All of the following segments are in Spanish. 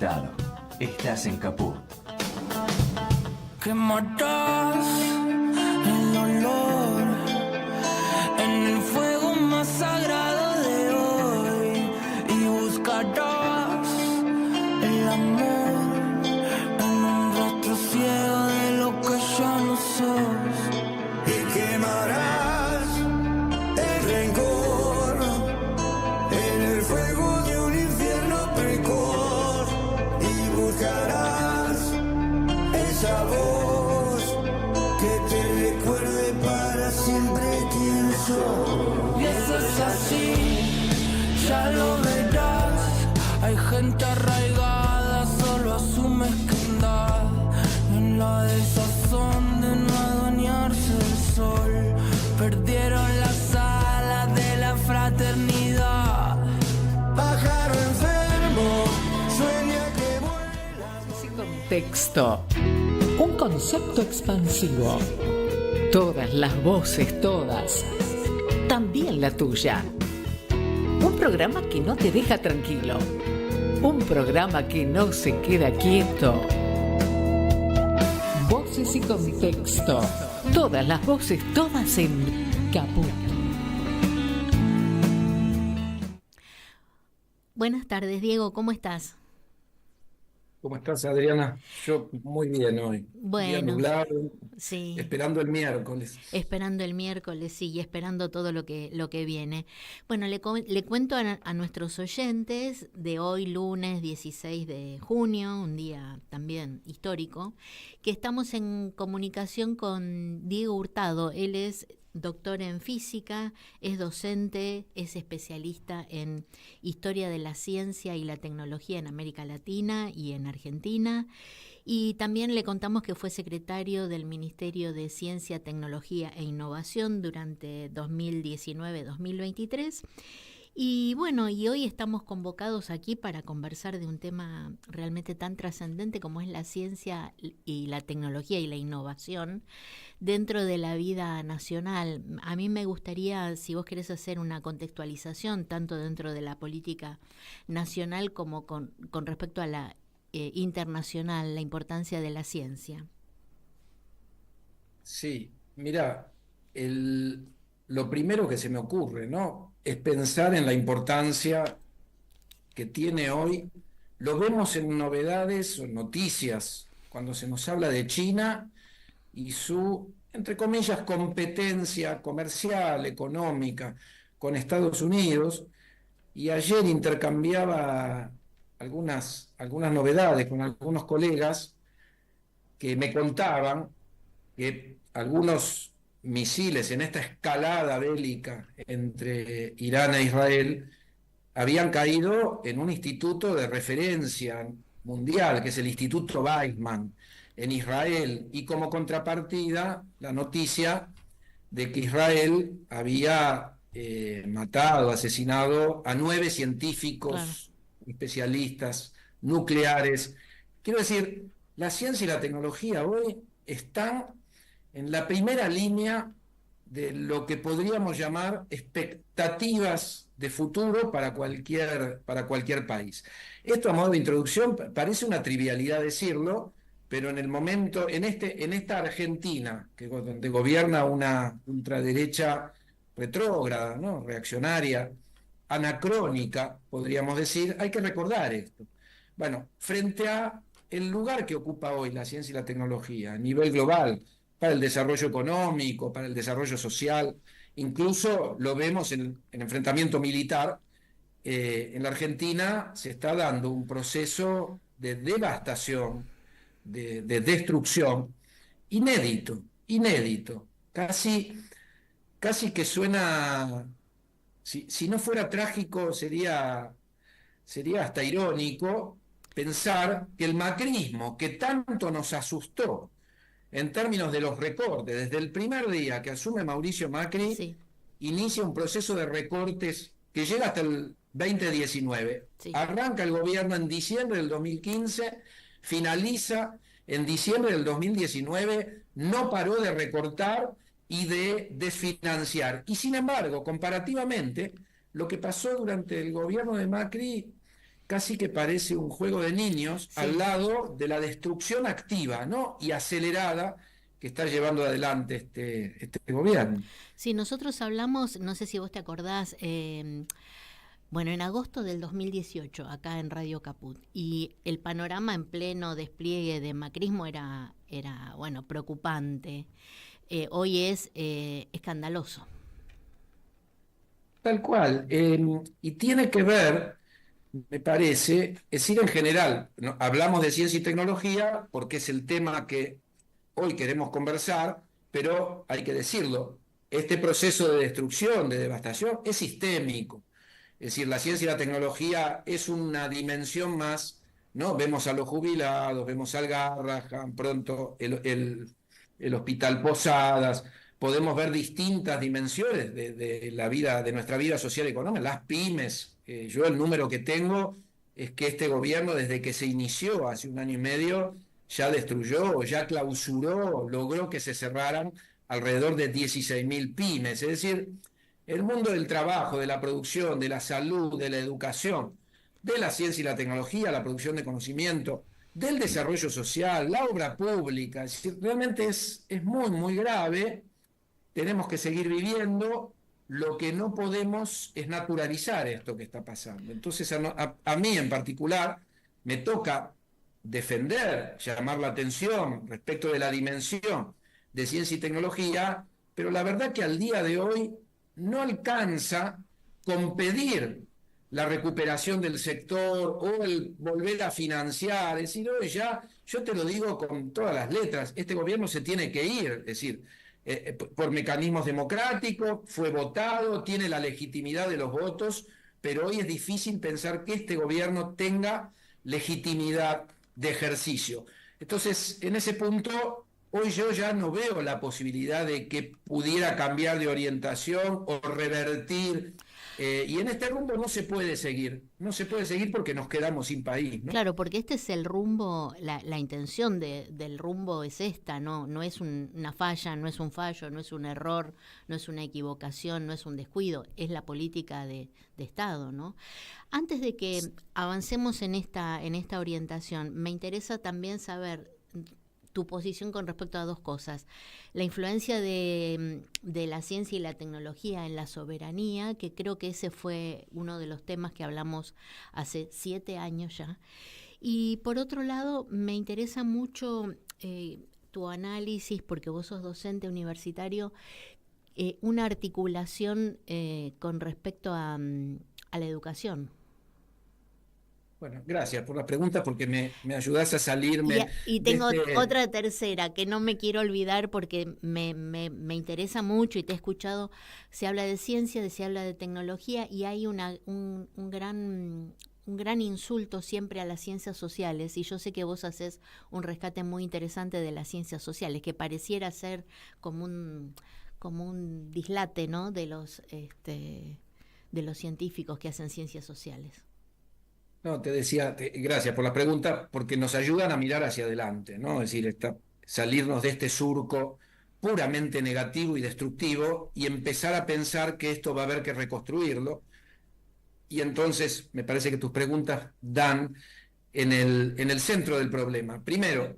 conectado. Estás en Caput. Que matas el olor en el fuego más sagrado de hoy y buscarás el amor en un rostro ciego de lo que ya no sos y quemarás el rencor en el fuego de un infierno precor y buscarás esa voz que te recuerde para siempre quién sos. Y eso es así, ya lo verás. Hay gente arraigada, solo asume mezquindad en la desazón de no adueñarse del sol. Perdieron las alas de la fraternidad. Pájaro enfermo, sueña que vuela. Contexto. Un concepto expansivo. Todas las voces, todas. También la tuya. Un programa que no te deja tranquilo. Un programa que no se queda quieto. Voces y contexto. Todas las voces, todas en Caput. Buenas tardes, Diego, ¿cómo estás? ¿Cómo estás, Adriana? Yo muy bien hoy. Día Bueno, nublado, sí, esperando el miércoles. esperando el miércoles, sí, y esperando todo lo que viene. Bueno, le cuento a nuestros oyentes de hoy, lunes 16 de junio, un día también histórico, que estamos en comunicación con Diego Hurtado. Él es doctor en física, es docente, es especialista en historia de la ciencia y la tecnología en América Latina y en Argentina. Y también le contamos que fue secretario del Ministerio de Ciencia, Tecnología e Innovación durante 2019-2023. Y bueno, y hoy estamos convocados aquí para conversar de un tema realmente tan trascendente como es la ciencia y la tecnología y la innovación dentro de la vida nacional. A mí me gustaría, si vos querés hacer una contextualización tanto dentro de la política nacional como con respecto a la internacional, la importancia de la ciencia. Sí, mira, lo primero que se me ocurre, ¿no? Es pensar en la importancia que tiene hoy. Lo vemos en novedades o noticias, cuando se nos habla de China y su, entre comillas, competencia comercial, económica con Estados Unidos. Y ayer intercambiaba algunas novedades con algunos colegas que me contaban que algunos misiles en esta escalada bélica entre Irán e Israel habían caído en un instituto de referencia mundial, que es el Instituto Weizmann, en Israel, y como contrapartida, la noticia de que Israel había matado, asesinado a 9 Claro. científicos especialistas nucleares. Quiero decir, la ciencia y la tecnología hoy están en la primera línea de lo que podríamos llamar expectativas de futuro para cualquier país. Esto a modo de introducción parece una trivialidad decirlo, pero en el momento, en esta Argentina, donde gobierna una ultraderecha retrógrada, ¿no? Reaccionaria, anacrónica, podríamos decir, hay que recordar esto. Bueno, frente a el lugar que ocupa hoy la ciencia y la tecnología a nivel global, para el desarrollo económico, para el desarrollo social, incluso lo vemos en enfrentamiento militar. En la Argentina se está dando un proceso de devastación, de destrucción, inédito, casi que suena, si no fuera trágico, sería hasta irónico pensar que el macrismo, que tanto nos asustó en términos de los recortes, desde el primer día que asume Mauricio Macri, Sí, inicia un proceso de recortes que llega hasta el 2019. sí. Arranca el gobierno en diciembre del 2015, finaliza en diciembre del 2019, no paró de recortar y de desfinanciar. Y sin embargo, comparativamente, lo que pasó durante el gobierno de Macri casi que parece un juego de niños Sí. al lado de la destrucción activa, ¿no? Y acelerada que está llevando adelante este gobierno. Sí, nosotros hablamos, no sé si vos te acordás, bueno, en agosto del 2018, acá en Radio Caput, y el panorama en pleno despliegue de macrismo era bueno, preocupante. Hoy es escandaloso. Tal cual. Y tiene que ver, me parece, es decir, en general, ¿no? Hablamos de ciencia y tecnología porque es el tema que hoy queremos conversar, pero hay que decirlo, este proceso de destrucción, de devastación, es sistémico. Es decir, la ciencia y la tecnología es una dimensión más, ¿no? Vemos a los jubilados, vemos al Garrahan, pronto el Hospital Posadas, podemos ver distintas dimensiones de la vida, de nuestra vida social y económica, las pymes. Yo el número que tengo es que este gobierno, desde que se inició hace 1 año y medio, ya destruyó, ya clausuró, logró que se cerraran alrededor de 16.000 pymes. Es decir, el mundo del trabajo, de la producción, de la salud, de la educación, de la ciencia y la tecnología, la producción de conocimiento, del desarrollo social, la obra pública. Es decir, realmente es muy, muy grave. Tenemos que seguir viviendo. Lo que no podemos es naturalizar esto que está pasando. Entonces, a mí en particular me toca defender, llamar la atención respecto de la dimensión de ciencia y tecnología, pero la verdad que al día de hoy no alcanza con pedir la recuperación del sector o el volver a financiar. Es decir, hoy ya, yo te lo digo con todas las letras, este gobierno se tiene que ir, es decir, por mecanismos democráticos, fue votado, tiene la legitimidad de los votos, pero hoy es difícil pensar que este gobierno tenga legitimidad de ejercicio. Entonces, en ese punto, hoy yo ya no veo la posibilidad de que pudiera cambiar de orientación o revertir. Y en este rumbo no se puede seguir, no se puede seguir porque nos quedamos sin país, ¿no? Claro, porque este es el rumbo, la intención del rumbo es esta, no es una falla, no es un fallo, no es un error, no es una equivocación, no es un descuido, es la política de Estado, ¿no? Antes de que avancemos en esta orientación, me interesa también saber tu posición con respecto a dos cosas. La influencia de la ciencia y la tecnología en la soberanía, que creo que ese fue uno de los temas que hablamos hace 7 años ya. Y por otro lado, me interesa mucho tu análisis, porque vos sos docente universitario, una articulación con respecto a la educación. Bueno, gracias por la pregunta porque me ayudás a salirme Y de tengo este... otra tercera que no me quiero olvidar porque me interesa mucho y te he escuchado. Se habla de ciencia, se habla de tecnología y hay un gran insulto siempre a las ciencias sociales, y yo sé que vos haces un rescate muy interesante de las ciencias sociales, que pareciera ser como un dislate, ¿no?, de los científicos que hacen ciencias sociales. No, te decía, gracias por la pregunta, porque nos ayudan a mirar hacia adelante, ¿no? Es decir, salirnos de este surco puramente negativo y destructivo y empezar a pensar que esto va a haber que reconstruirlo. Y entonces me parece que tus preguntas dan en el centro del problema. Primero,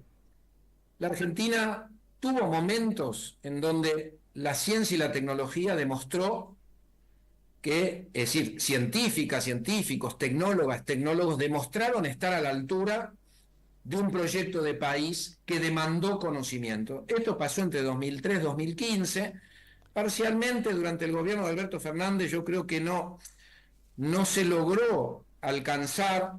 la Argentina tuvo momentos en donde la ciencia y la tecnología demostró que, es decir, científicos, tecnólogos demostraron estar a la altura de un proyecto de país que demandó conocimiento. Esto pasó entre 2003 y 2015, parcialmente durante el gobierno de Alberto Fernández. Yo creo que no se logró alcanzar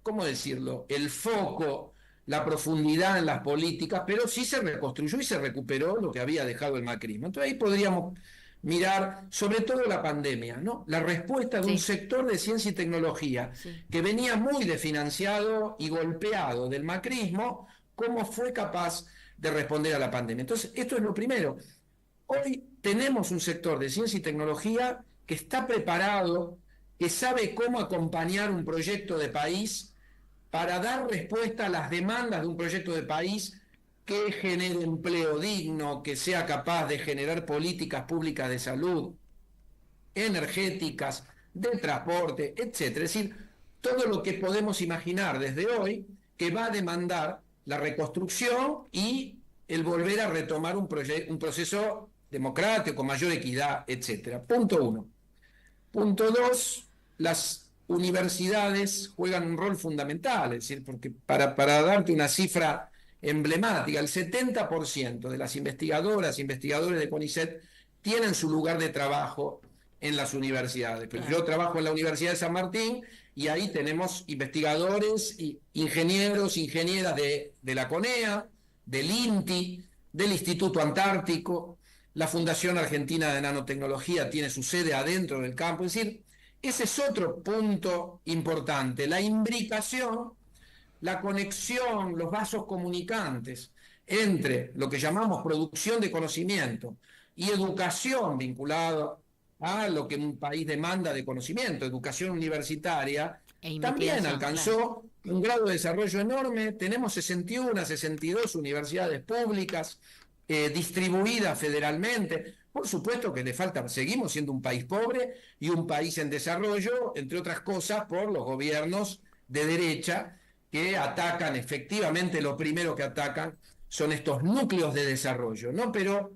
¿cómo decirlo?, el foco, la profundidad en las políticas, pero sí se reconstruyó y se recuperó lo que había dejado el macrismo. Entonces ahí podríamos mirar sobre todo la pandemia, ¿no? La respuesta de un sector de ciencia y tecnología que venía muy desfinanciado y golpeado del macrismo, cómo fue capaz de responder a la pandemia. Entonces, esto es lo primero. Hoy tenemos un sector de ciencia y tecnología que está preparado, que sabe cómo acompañar un proyecto de país para dar respuesta a las demandas de un proyecto de país que genere empleo digno, que sea capaz de generar políticas públicas de salud, energéticas, de transporte, etcétera. Es decir, todo lo que podemos imaginar desde hoy que va a demandar la reconstrucción y el volver a retomar un proceso democrático, con mayor equidad, etcétera. Punto 1. Punto 2, las universidades juegan un rol fundamental, es decir, porque para darte una cifra emblemática, el 70% de las investigadoras e investigadores de CONICET tienen su lugar de trabajo en las universidades. Pero yo trabajo en la Universidad de San Martín y ahí tenemos investigadores, ingenieros, ingenieras de la CONEA, del INTI, del Instituto Antártico. La Fundación Argentina de Nanotecnología tiene su sede adentro del campo. Es decir, ese es otro punto importante, la imbricación, la conexión, los vasos comunicantes entre lo que llamamos producción de conocimiento y educación vinculado a lo que un país demanda de conocimiento, educación universitaria, también alcanzó un grado de desarrollo enorme. Tenemos 61, 62 universidades públicas distribuidas federalmente. Por supuesto que le falta, seguimos siendo un país pobre y un país en desarrollo, entre otras cosas, por los gobiernos de derecha que atacan, efectivamente, lo primero que atacan son estos núcleos de desarrollo, ¿no? Pero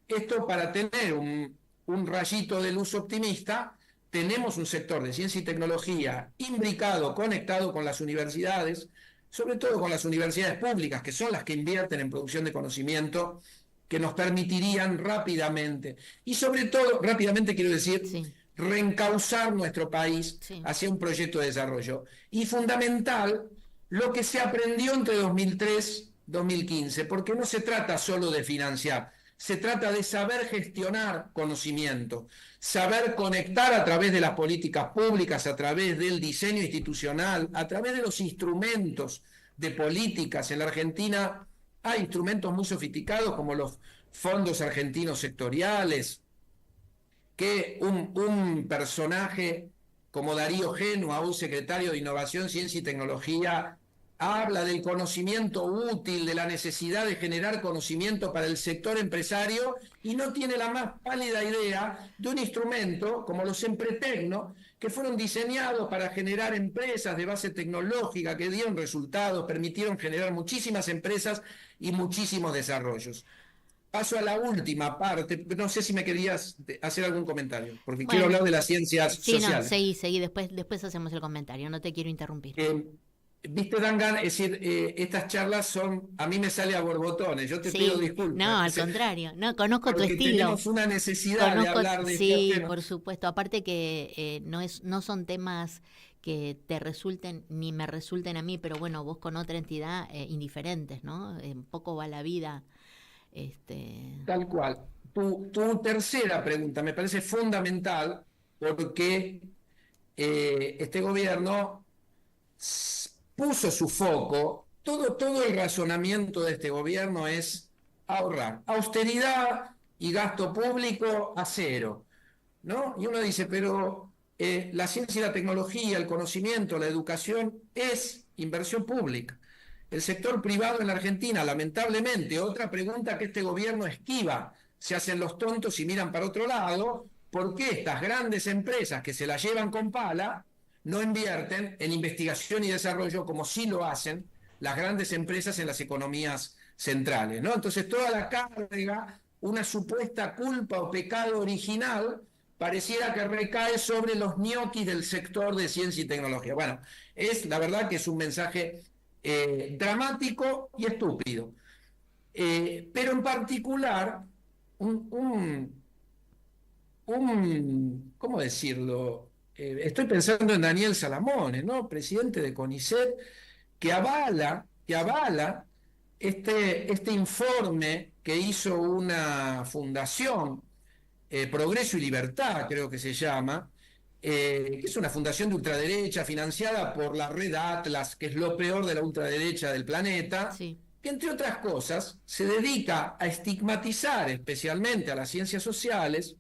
esto, para tener un rayito de luz optimista, tenemos un sector de ciencia y tecnología imbricado, conectado con las universidades, sobre todo con las universidades públicas, que son las que invierten en producción de conocimiento, que nos permitirían rápidamente, y sobre todo, rápidamente quiero decir, reencauzar nuestro país hacia un proyecto de desarrollo. Y fundamental, lo que se aprendió entre 2003 y 2015, porque no se trata solo de financiar, se trata de saber gestionar conocimiento, saber conectar a través de las políticas públicas, a través del diseño institucional, a través de los instrumentos de políticas. En la Argentina hay instrumentos muy sofisticados como los fondos argentinos sectoriales, que un personaje como Darío Genua, un secretario de Innovación, Ciencia y Tecnología, habla del conocimiento útil, de la necesidad de generar conocimiento para el sector empresario, y no tiene la más pálida idea de un instrumento como los Empretecno, que fueron diseñados para generar empresas de base tecnológica que dieron resultados, permitieron generar muchísimas empresas y muchísimos desarrollos. Paso a la última parte, no sé si me querías hacer algún comentario, porque quiero hablar de las ciencias sociales. No, seguí, después hacemos el comentario, no te quiero interrumpir. Viste, Dangan, es decir, estas charlas son, a mí me sale a borbotones, yo te pido disculpas. No, al contrario, no, conozco tu estilo. Tenemos una necesidad de hablar de sí, estos temas. por supuesto, aparte que no son temas que te resulten ni me resulten a mí, pero bueno, vos con otra entidad indiferentes, ¿no? Un poco va la vida. Tal cual. Tu tercera pregunta me parece fundamental, porque este gobierno puso su foco, todo el razonamiento de este gobierno es ahorrar, austeridad y gasto público a cero, ¿no? Y uno dice, pero la ciencia y la tecnología, el conocimiento, la educación es inversión pública. El sector privado en la Argentina, lamentablemente, otra pregunta que este gobierno esquiva, se hacen los tontos y miran para otro lado, ¿por qué estas grandes empresas que se la llevan con pala no invierten en investigación y desarrollo como sí lo hacen las grandes empresas en las economías centrales, ¿no? Entonces toda la carga, una supuesta culpa o pecado original, pareciera que recae sobre los ñoquis del sector de ciencia y tecnología. Bueno, la verdad que es un mensaje dramático y estúpido. Pero en particular, ¿cómo decirlo? Estoy pensando en Daniel Salamone, ¿no? Presidente de CONICET, que avala este informe que hizo una fundación, Progreso y Libertad, creo que se llama, que es una fundación de ultraderecha financiada por la red Atlas, que es lo peor de la ultraderecha del planeta, que entre otras cosas se dedica a estigmatizar especialmente a las ciencias sociales,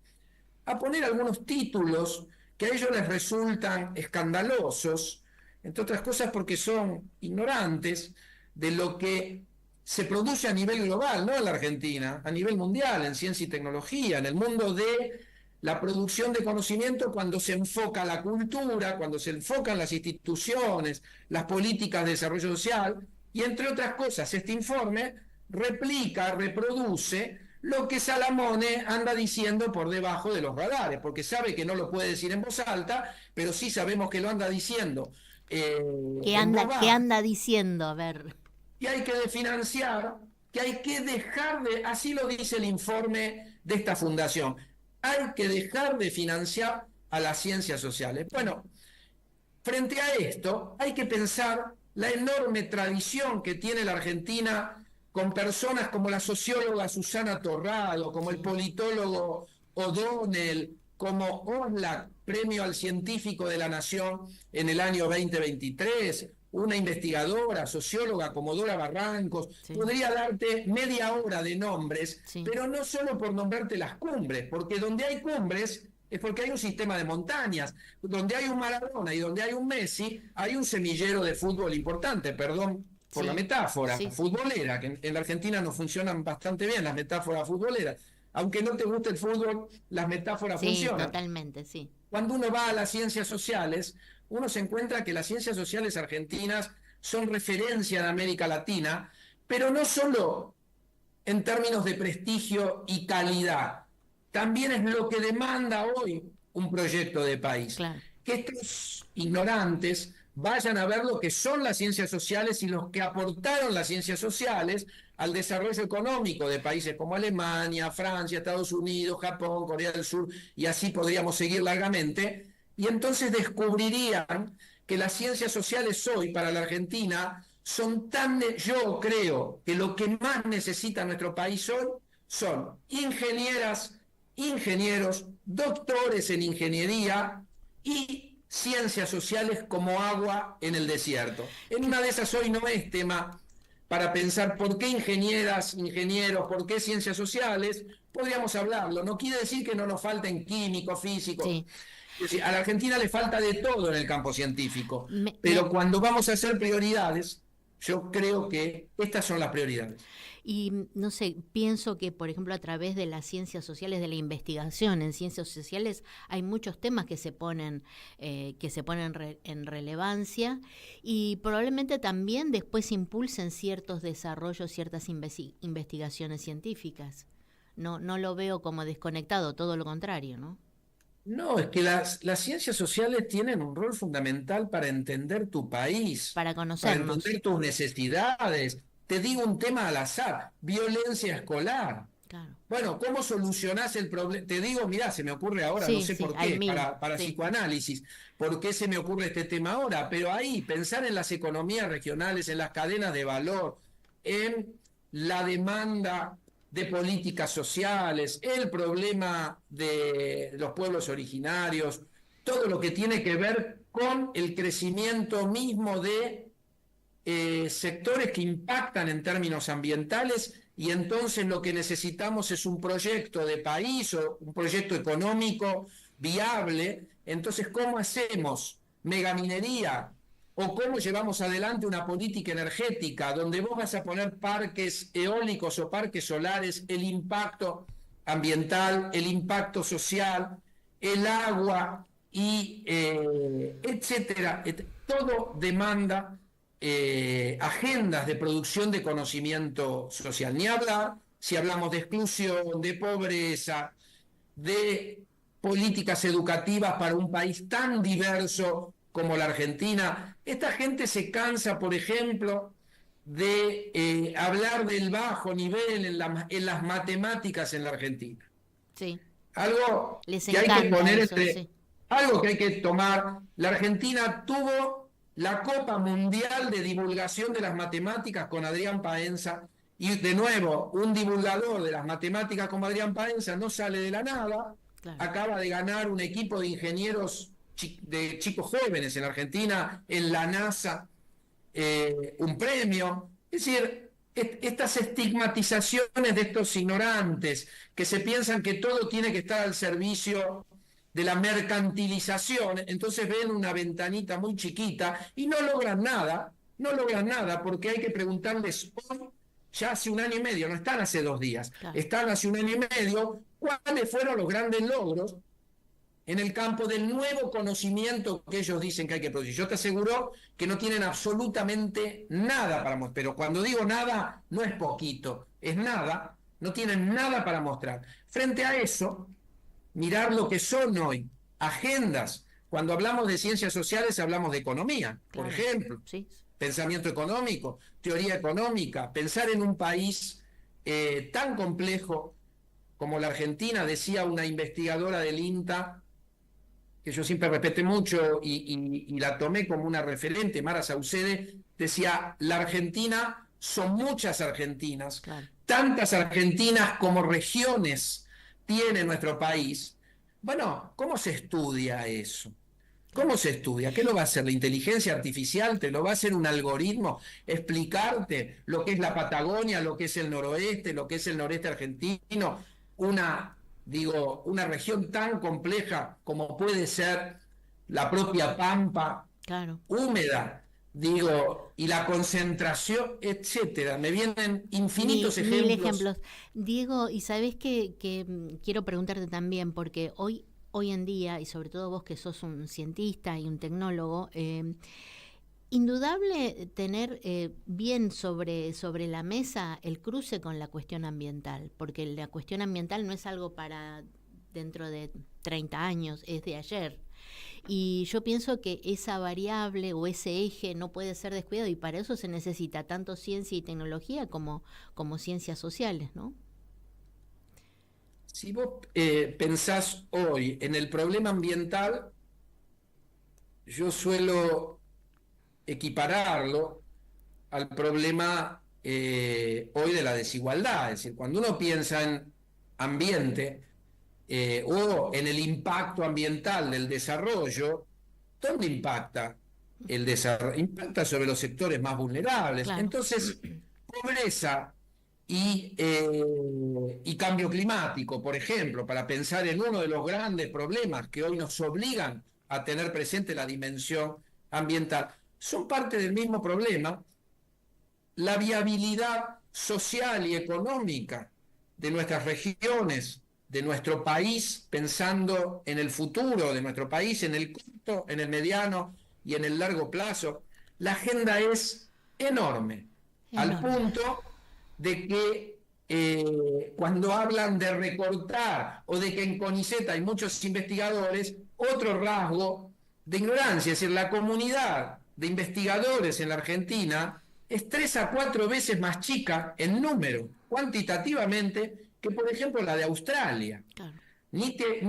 a poner algunos títulos que a ellos les resultan escandalosos, entre otras cosas porque son ignorantes de lo que se produce a nivel global, no en la Argentina, a nivel mundial, en ciencia y tecnología, en el mundo de la producción de conocimiento cuando se enfoca la cultura, cuando se enfocan las instituciones, las políticas de desarrollo social, y entre otras cosas, este informe replica, reproduce lo que Salamone anda diciendo por debajo de los radares, porque sabe que no lo puede decir en voz alta, pero sí sabemos que lo anda diciendo. ¿Qué anda diciendo? A ver. Que hay que desfinanciar, que hay que dejar de, así lo dice el informe de esta fundación, hay que dejar de financiar a las ciencias sociales. Bueno, frente a esto, hay que pensar la enorme tradición que tiene la Argentina con personas como la socióloga Susana Torrado, como el politólogo O'Donnell, como Oslak, premio al científico de la Nación en el año 2023, una investigadora, socióloga como Dora Barrancos. Sí. Podría darte media hora de nombres, sí, pero no solo por nombrarte las cumbres, porque donde hay cumbres es porque hay un sistema de montañas. Donde hay un Maradona y donde hay un Messi, hay un semillero de fútbol importante, perdón por sí, la metáfora futbolera, que en la Argentina nos funcionan bastante bien las metáforas futboleras. Aunque no te guste el fútbol, las metáforas funcionan. Totalmente, sí. Cuando uno va a las ciencias sociales, uno se encuentra que las ciencias sociales argentinas son referencia en América Latina, pero no solo en términos de prestigio y calidad, también es lo que demanda hoy un proyecto de país. Claro. Que estos ignorantes vayan a ver lo que son las ciencias sociales y los que aportaron las ciencias sociales al desarrollo económico de países como Alemania, Francia, Estados Unidos, Japón, Corea del Sur, y así podríamos seguir largamente, y entonces descubrirían que las ciencias sociales hoy para la Argentina son yo creo que lo que más necesita nuestro país hoy son ingenieras, ingenieros, doctores en ingeniería y ciencias sociales como agua en el desierto. En una de esas hoy no es tema para pensar por qué ingenieras, ingenieros, por qué ciencias sociales, podríamos hablarlo. No quiere decir que no nos falten químicos, físicos. Sí. Es decir, a la Argentina le falta de todo en el campo científico, pero cuando vamos a hacer prioridades, yo creo que estas son las prioridades. Y no sé, pienso que, por ejemplo, a través de las ciencias sociales, de la investigación en ciencias sociales, hay muchos temas que se ponen en relevancia y probablemente también después impulsen ciertos desarrollos, ciertas investigaciones científicas. No lo veo como desconectado, todo lo contrario, ¿no? No, es que las ciencias sociales tienen un rol fundamental para entender tu país, para conocernos, para entender tus necesidades. Te digo un tema al azar, violencia escolar. Claro. Bueno, ¿cómo solucionás el problema? Te digo, mirá, se me ocurre ahora, no sé por qué, para psicoanálisis, por qué se me ocurre este tema ahora, pero ahí, pensar en las economías regionales, en las cadenas de valor, en la demanda de políticas sociales, el problema de los pueblos originarios, todo lo que tiene que ver con el crecimiento mismo de sectores que impactan en términos ambientales, y entonces lo que necesitamos es un proyecto de país o un proyecto económico viable. Entonces, ¿cómo hacemos megaminería o cómo llevamos adelante una política energética donde vos vas a poner parques eólicos o parques solares, el impacto ambiental, el impacto social, el agua y etcétera? Todo demanda agendas de producción de conocimiento social. Ni hablar si hablamos de exclusión, de pobreza, de políticas educativas para un país tan diverso como la Argentina. Esta gente se cansa, por ejemplo, de hablar del bajo nivel en las matemáticas en la Argentina. Sí. Algo que hay que poner algo que hay que tomar. La Argentina tuvo la Copa Mundial de Divulgación de las Matemáticas con Adrián Paenza, y de nuevo, un divulgador de las matemáticas como Adrián Paenza no sale de la nada. Claro. Acaba de ganar un equipo de ingenieros de chicos jóvenes en Argentina, en la NASA, un premio. Es decir, estas estigmatizaciones de estos ignorantes que se piensan que todo tiene que estar al servicio de la mercantilización, entonces ven una ventanita muy chiquita y no logran nada, porque hay que preguntarles hoy, ya hace un año y medio, no están hace 2 días, claro, están hace un año y medio, cuáles fueron los grandes logros en el campo del nuevo conocimiento que ellos dicen que hay que producir. Yo te aseguro que no tienen absolutamente nada para mostrar, pero cuando digo nada, no es poquito, es nada, no tienen nada para mostrar. Frente a eso, mirar lo que son hoy, agendas. Cuando hablamos de ciencias sociales, hablamos de economía, por ejemplo, sí. Pensamiento económico, teoría económica, pensar en un país tan complejo como la Argentina, decía una investigadora del INTA, que yo siempre respeté mucho y la tomé como una referente, Mara Saucede, decía, la Argentina son muchas Argentinas, Claro. tantas Argentinas como regiones tiene nuestro país. Bueno, ¿cómo se estudia eso? ¿Cómo se estudia? ¿Qué lo va a hacer la inteligencia artificial? ¿Te lo va a hacer un algoritmo? ¿Explicarte lo que es la Patagonia, lo que es el noroeste, lo que es el noreste argentino? Una región tan compleja como puede ser la propia Pampa, Claro. húmeda, y la concentración, etcétera. Me vienen infinitos Mil ejemplos. ejemplos. Diego, y sabes que quiero preguntarte también, porque hoy en día, y sobre todo vos que sos un cientista y un tecnólogo, indudable tener bien sobre la mesa el cruce con la cuestión ambiental, porque la cuestión ambiental no es algo para dentro de 30 años, es de ayer. Y yo pienso que esa variable o ese eje no puede ser descuidado, y para eso se necesita tanto ciencia y tecnología como ciencias sociales, ¿no? Si vos pensás hoy en el problema ambiental, yo suelo equipararlo al problema hoy de la desigualdad. Es decir, cuando uno piensa en ambiente o en el impacto ambiental del desarrollo, ¿dónde impacta el desarrollo? Impacta sobre los sectores más vulnerables. Claro. Entonces, pobreza y cambio climático, por ejemplo, para pensar en uno de los grandes problemas que hoy nos obligan a tener presente la dimensión ambiental, son parte del mismo problema. La viabilidad social y económica de nuestras regiones, de nuestro país, pensando en el futuro de nuestro país, en el corto, en el mediano y en el largo plazo, la agenda es enorme. Al punto de que cuando hablan de recortar o de que en CONICET hay muchos investigadores, otro rasgo de ignorancia, es decir, la comunidad de investigadores en la Argentina es 3 a 4 veces más chica en número, cuantitativamente, que por ejemplo la de Australia. Claro. Ni te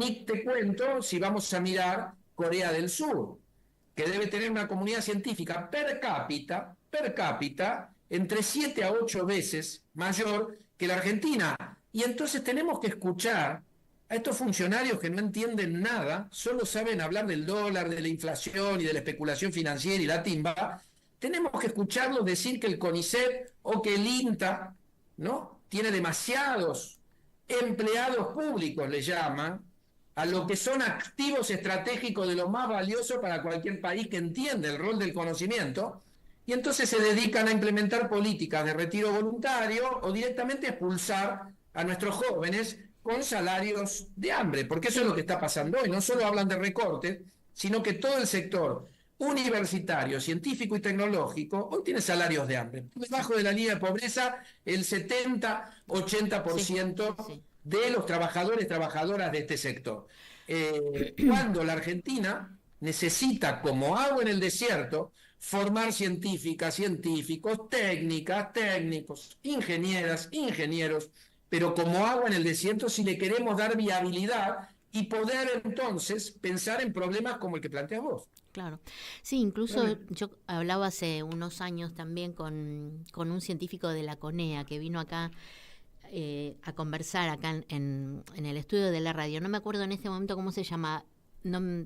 cuento si vamos a mirar Corea del Sur, que debe tener una comunidad científica per cápita, entre 7 a 8 veces mayor que la Argentina. Y entonces tenemos que escuchar a estos funcionarios que no entienden nada, solo saben hablar del dólar, de la inflación y de la especulación financiera y la timba. Tenemos que escucharlos decir que el CONICET o que el INTA, ¿no?, tiene demasiados empleados públicos, le llaman, a lo que son activos estratégicos de lo más valioso para cualquier país que entiende el rol del conocimiento, y entonces se dedican a implementar políticas de retiro voluntario o directamente a expulsar a nuestros jóvenes con salarios de hambre, porque eso es lo que está pasando hoy. No solo hablan de recortes, sino que todo el sector universitario, científico y tecnológico hoy tiene salarios de hambre. Debajo de la línea de pobreza, el 70-80% Sí. de los trabajadores, trabajadoras de este sector. Cuando la Argentina necesita, como agua en el desierto, formar científicos, técnicos, ingenieros, pero como agua en el desierto si le queremos dar viabilidad y poder entonces pensar en problemas como el que planteas vos. Claro. Sí, incluso yo hablaba hace unos años también con un científico de la CONEA que vino acá a conversar acá en el estudio de la radio. No me acuerdo en este momento cómo se llama. No,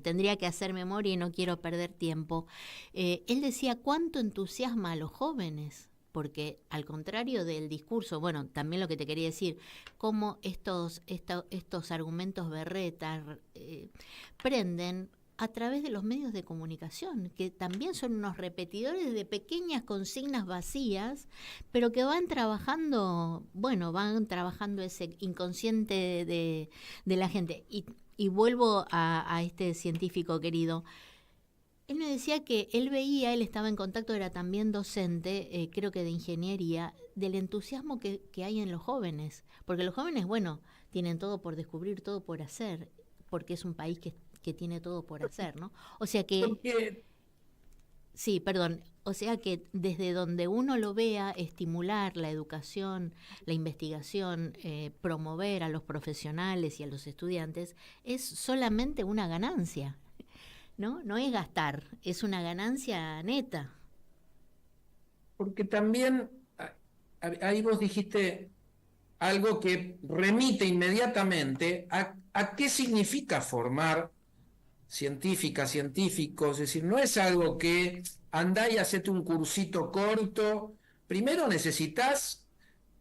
tendría que hacer memoria y no quiero perder tiempo. Él decía cuánto entusiasma a los jóvenes, porque al contrario del discurso, bueno, también lo que te quería decir, cómo estos argumentos berretas prenden a través de los medios de comunicación, que también son unos repetidores de pequeñas consignas vacías, pero que van trabajando ese inconsciente de la gente. y vuelvo a este científico querido. Él me decía que él estaba en contacto, era también docente, creo que de ingeniería, del entusiasmo que hay en los jóvenes. Porque los jóvenes, bueno, tienen todo por descubrir, todo por hacer, porque es un país que tiene todo por hacer, ¿no? O sea que... Porque Sí, perdón. O sea que desde donde uno lo vea, estimular la educación, la investigación, promover a los profesionales y a los estudiantes, es solamente una ganancia, ¿no? No es gastar, es una ganancia neta. Porque también ahí vos dijiste algo que remite inmediatamente a qué significa formar científicas, científicos. Es decir, no es algo que andá y hacete un cursito corto. Primero necesitas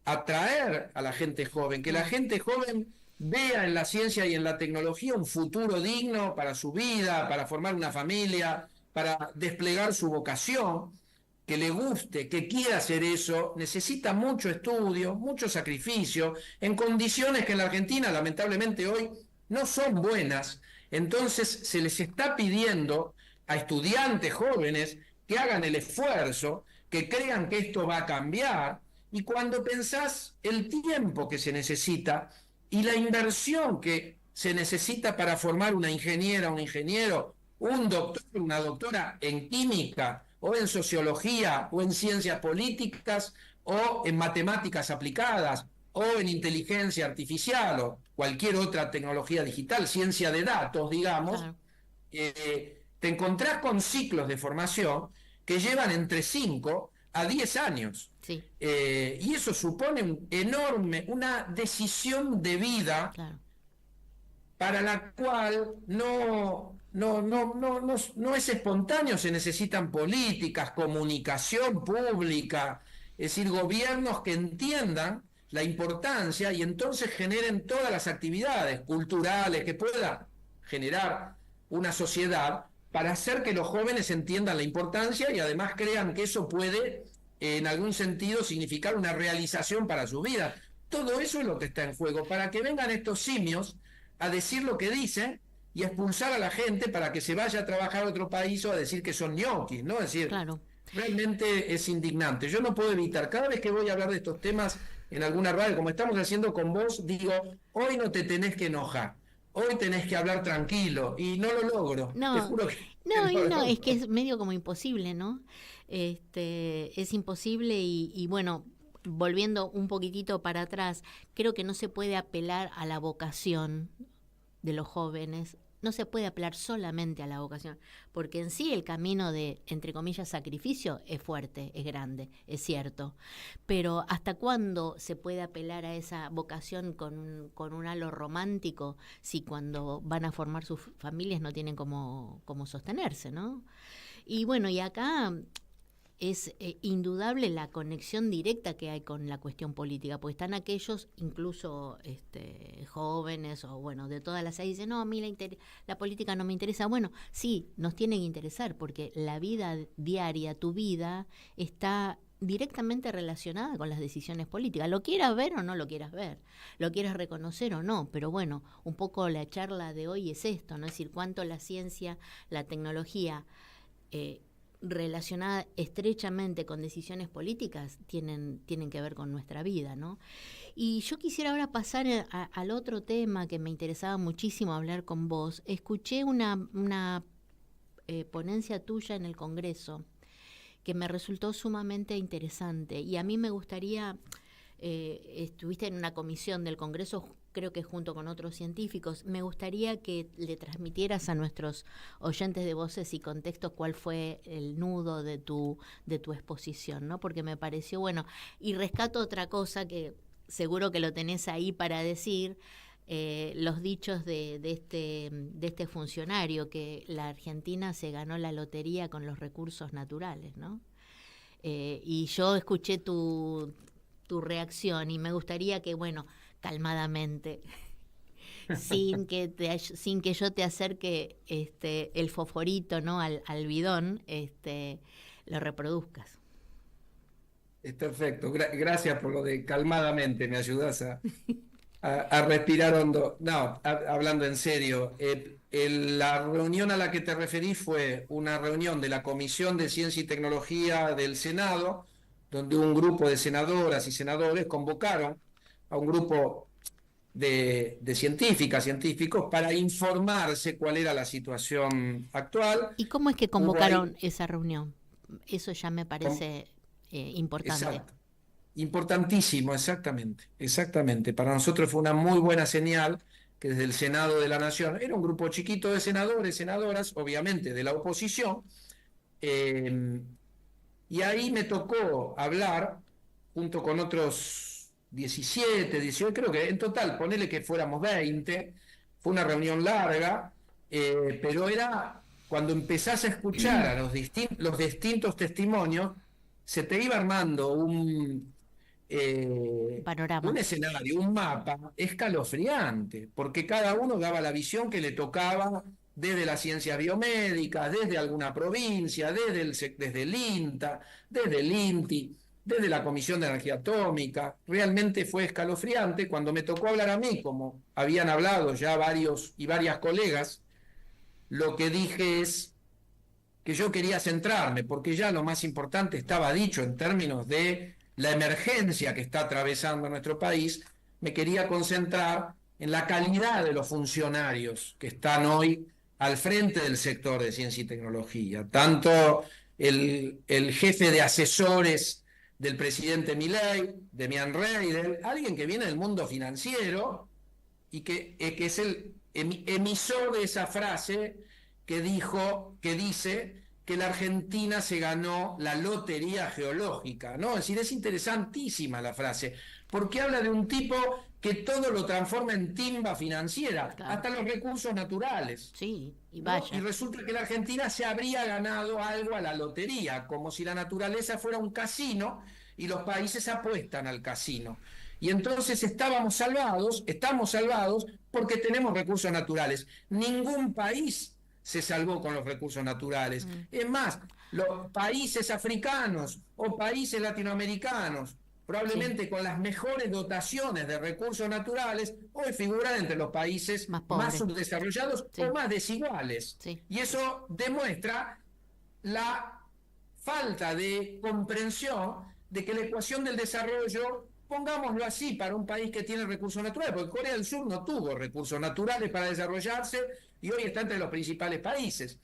atraer a la gente joven, que la gente joven vea en la ciencia y en la tecnología un futuro digno para su vida, para formar una familia, para desplegar su vocación, que le guste, que quiera hacer eso, necesita mucho estudio, mucho sacrificio, en condiciones que en la Argentina lamentablemente hoy no son buenas. Entonces se les está pidiendo a estudiantes jóvenes que hagan el esfuerzo, que crean que esto va a cambiar, y cuando pensás el tiempo que se necesita y la inversión que se necesita para formar una ingeniera, un ingeniero, un doctor, una doctora en química, o en sociología, o en ciencias políticas, o en matemáticas aplicadas, o en inteligencia artificial, o cualquier otra tecnología digital, ciencia de datos, digamos, Claro. Te encontrás con ciclos de formación que llevan entre 5 a 10 años. Sí, Y eso supone una decisión de vida claro. para la cual no es espontáneo, se necesitan políticas, comunicación pública, es decir, gobiernos que entiendan la importancia y entonces generen todas las actividades culturales que pueda generar una sociedad para hacer que los jóvenes entiendan la importancia y además crean que eso puede, en algún sentido, significar una realización para su vida. Todo eso es lo que está en juego, para que vengan estos simios a decir lo que dicen y a expulsar a la gente para que se vaya a trabajar a otro país o a decir que son ñoquis, ¿no? Es decir, Claro. realmente es indignante. Yo no puedo evitar, cada vez que voy a hablar de estos temas en alguna radio, como estamos haciendo con vos, digo, hoy no te tenés que enojar, hoy tenés que hablar tranquilo, y no lo logro, te No, juro que no, no lo no, es que logro. es medio como imposible, ¿no? Es imposible y bueno, volviendo un poquitito para atrás, creo que no se puede apelar a la vocación de los jóvenes, no se puede apelar solamente a la vocación, porque en sí el camino de, entre comillas, sacrificio es fuerte, es grande, es cierto, pero ¿hasta cuándo se puede apelar a esa vocación con un halo romántico si cuando van a formar sus familias no tienen cómo sostenerse, ¿no? Y bueno, y acá es indudable la conexión directa que hay con la cuestión política, porque están aquellos, incluso jóvenes o bueno, de todas las edades, dicen, no, a mí la política no me interesa. Bueno, sí, nos tiene que interesar, porque la vida diaria, tu vida, está directamente relacionada con las decisiones políticas. Lo quieras ver o no lo quieras ver, lo quieras reconocer o no, pero bueno, un poco la charla de hoy es esto, ¿no? Es decir, cuánto la ciencia, la tecnología, relacionada estrechamente con decisiones políticas tienen que ver con nuestra vida, ¿no? Y yo quisiera ahora pasar al otro tema que me interesaba muchísimo hablar con vos. Escuché una ponencia tuya en el Congreso que me resultó sumamente interesante y a mí me gustaría, estuviste en una comisión del Congreso, creo que junto con otros científicos, me gustaría que le transmitieras a nuestros oyentes de Voces y Contextos cuál fue el nudo de tu exposición, ¿no? Porque me pareció bueno. Y rescato otra cosa que seguro que lo tenés ahí para decir, los dichos de este funcionario, que la Argentina se ganó la lotería con los recursos naturales, ¿no? Y yo escuché tu reacción y me gustaría que, bueno, calmadamente, sin que yo te acerque el fosforito, ¿no? al bidón, lo reproduzcas. Es perfecto, gracias por lo de calmadamente, me ayudas a a respirar hondo. No, hablando en serio, la reunión a la que te referí fue una reunión de la Comisión de Ciencia y Tecnología del Senado, donde un grupo de senadoras y senadores convocaron a un grupo de científicos para informarse cuál era la situación actual. ¿Y cómo es que Hubo convocaron ahí, esa reunión? Eso ya me parece importante. exacto, importantísimo, exactamente. Para nosotros fue una muy buena señal que desde el Senado de la Nación, era un grupo chiquito de senadores, senadoras, obviamente de la oposición, eh, y ahí me tocó hablar junto con otros 17, 18, creo que en total, ponele que fuéramos 20, fue una reunión larga, pero era cuando empezás a escuchar a los distintos testimonios, se te iba armando un Panorama. escenario, un mapa escalofriante, porque cada uno daba la visión que le tocaba desde las ciencias biomédicas, desde alguna provincia, desde el INTA, desde el INTI, desde la Comisión de Energía Atómica. Realmente fue escalofriante. Cuando me tocó hablar a mí, como habían hablado ya varios y varias colegas, lo que dije es que yo quería centrarme, porque ya lo más importante estaba dicho en términos de la emergencia que está atravesando nuestro país. Me quería concentrar en la calidad de los funcionarios que están hoy al frente del sector de ciencia y tecnología. Tanto el jefe de asesores del presidente Milei, Demian Reidel, alguien que viene del mundo financiero y que es el emisor de esa frase que dice que la Argentina se ganó la lotería geológica, ¿no? Es decir, es interesantísima la frase, porque habla de un tipo que todo lo transforma en timba financiera, Claro. hasta los recursos naturales. Sí, y ¿No? vaya. Y resulta que la Argentina se habría ganado algo a la lotería, como si la naturaleza fuera un casino y los países apuestan al casino. Y entonces estamos salvados porque tenemos recursos naturales. Ningún país se salvó con los recursos naturales. Es más, los países africanos o países latinoamericanos, probablemente con las mejores dotaciones de recursos naturales, hoy figuran entre los países Más pobres. subdesarrollados Sí. o más desiguales. Sí. Y eso demuestra la falta de comprensión de que la ecuación del desarrollo, pongámoslo así, para un país que tiene recursos naturales, porque Corea del Sur no tuvo recursos naturales para desarrollarse y hoy está entre los principales países.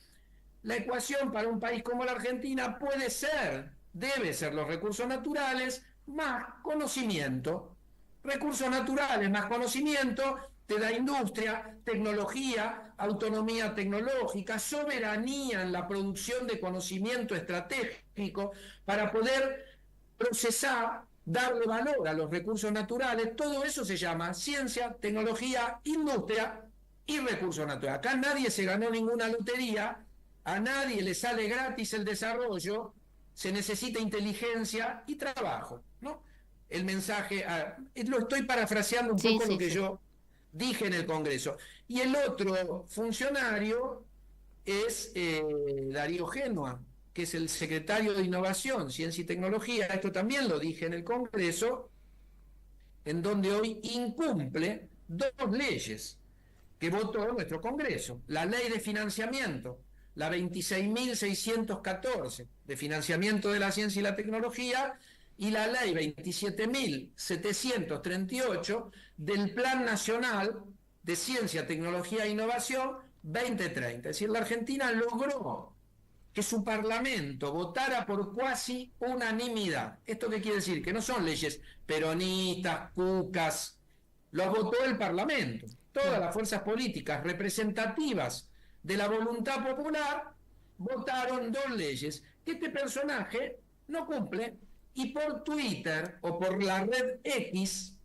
La ecuación para un país como la Argentina debe ser los recursos naturales más conocimiento. Recursos naturales más conocimiento te da industria, tecnología, autonomía tecnológica, soberanía en la producción de conocimiento estratégico para poder procesar, darle valor a los recursos naturales. Todo eso se llama ciencia, tecnología, industria y recursos naturales. Acá nadie se ganó ninguna lotería, a nadie le sale gratis el desarrollo, se necesita inteligencia y trabajo, ¿no? El mensaje, lo estoy parafraseando un Sí, poco sí, lo que sí. yo dije en el Congreso. Y el otro funcionario es Darío Génoa, que es el secretario de Innovación, Ciencia y Tecnología. Esto también lo dije en el Congreso, en donde hoy incumple dos leyes que votó nuestro Congreso. La ley de financiamiento, la 26.614 de financiamiento de la ciencia y la tecnología, y la ley 27.738 del Plan Nacional de Ciencia, Tecnología e Innovación 2030. Es decir, la Argentina logró que su Parlamento votara por cuasi unanimidad. ¿Esto qué quiere decir? Que no son leyes peronistas, cucas, los votó el Parlamento. Todas las fuerzas políticas representativas de la voluntad popular votaron dos leyes que este personaje no cumple, y por Twitter o por la red X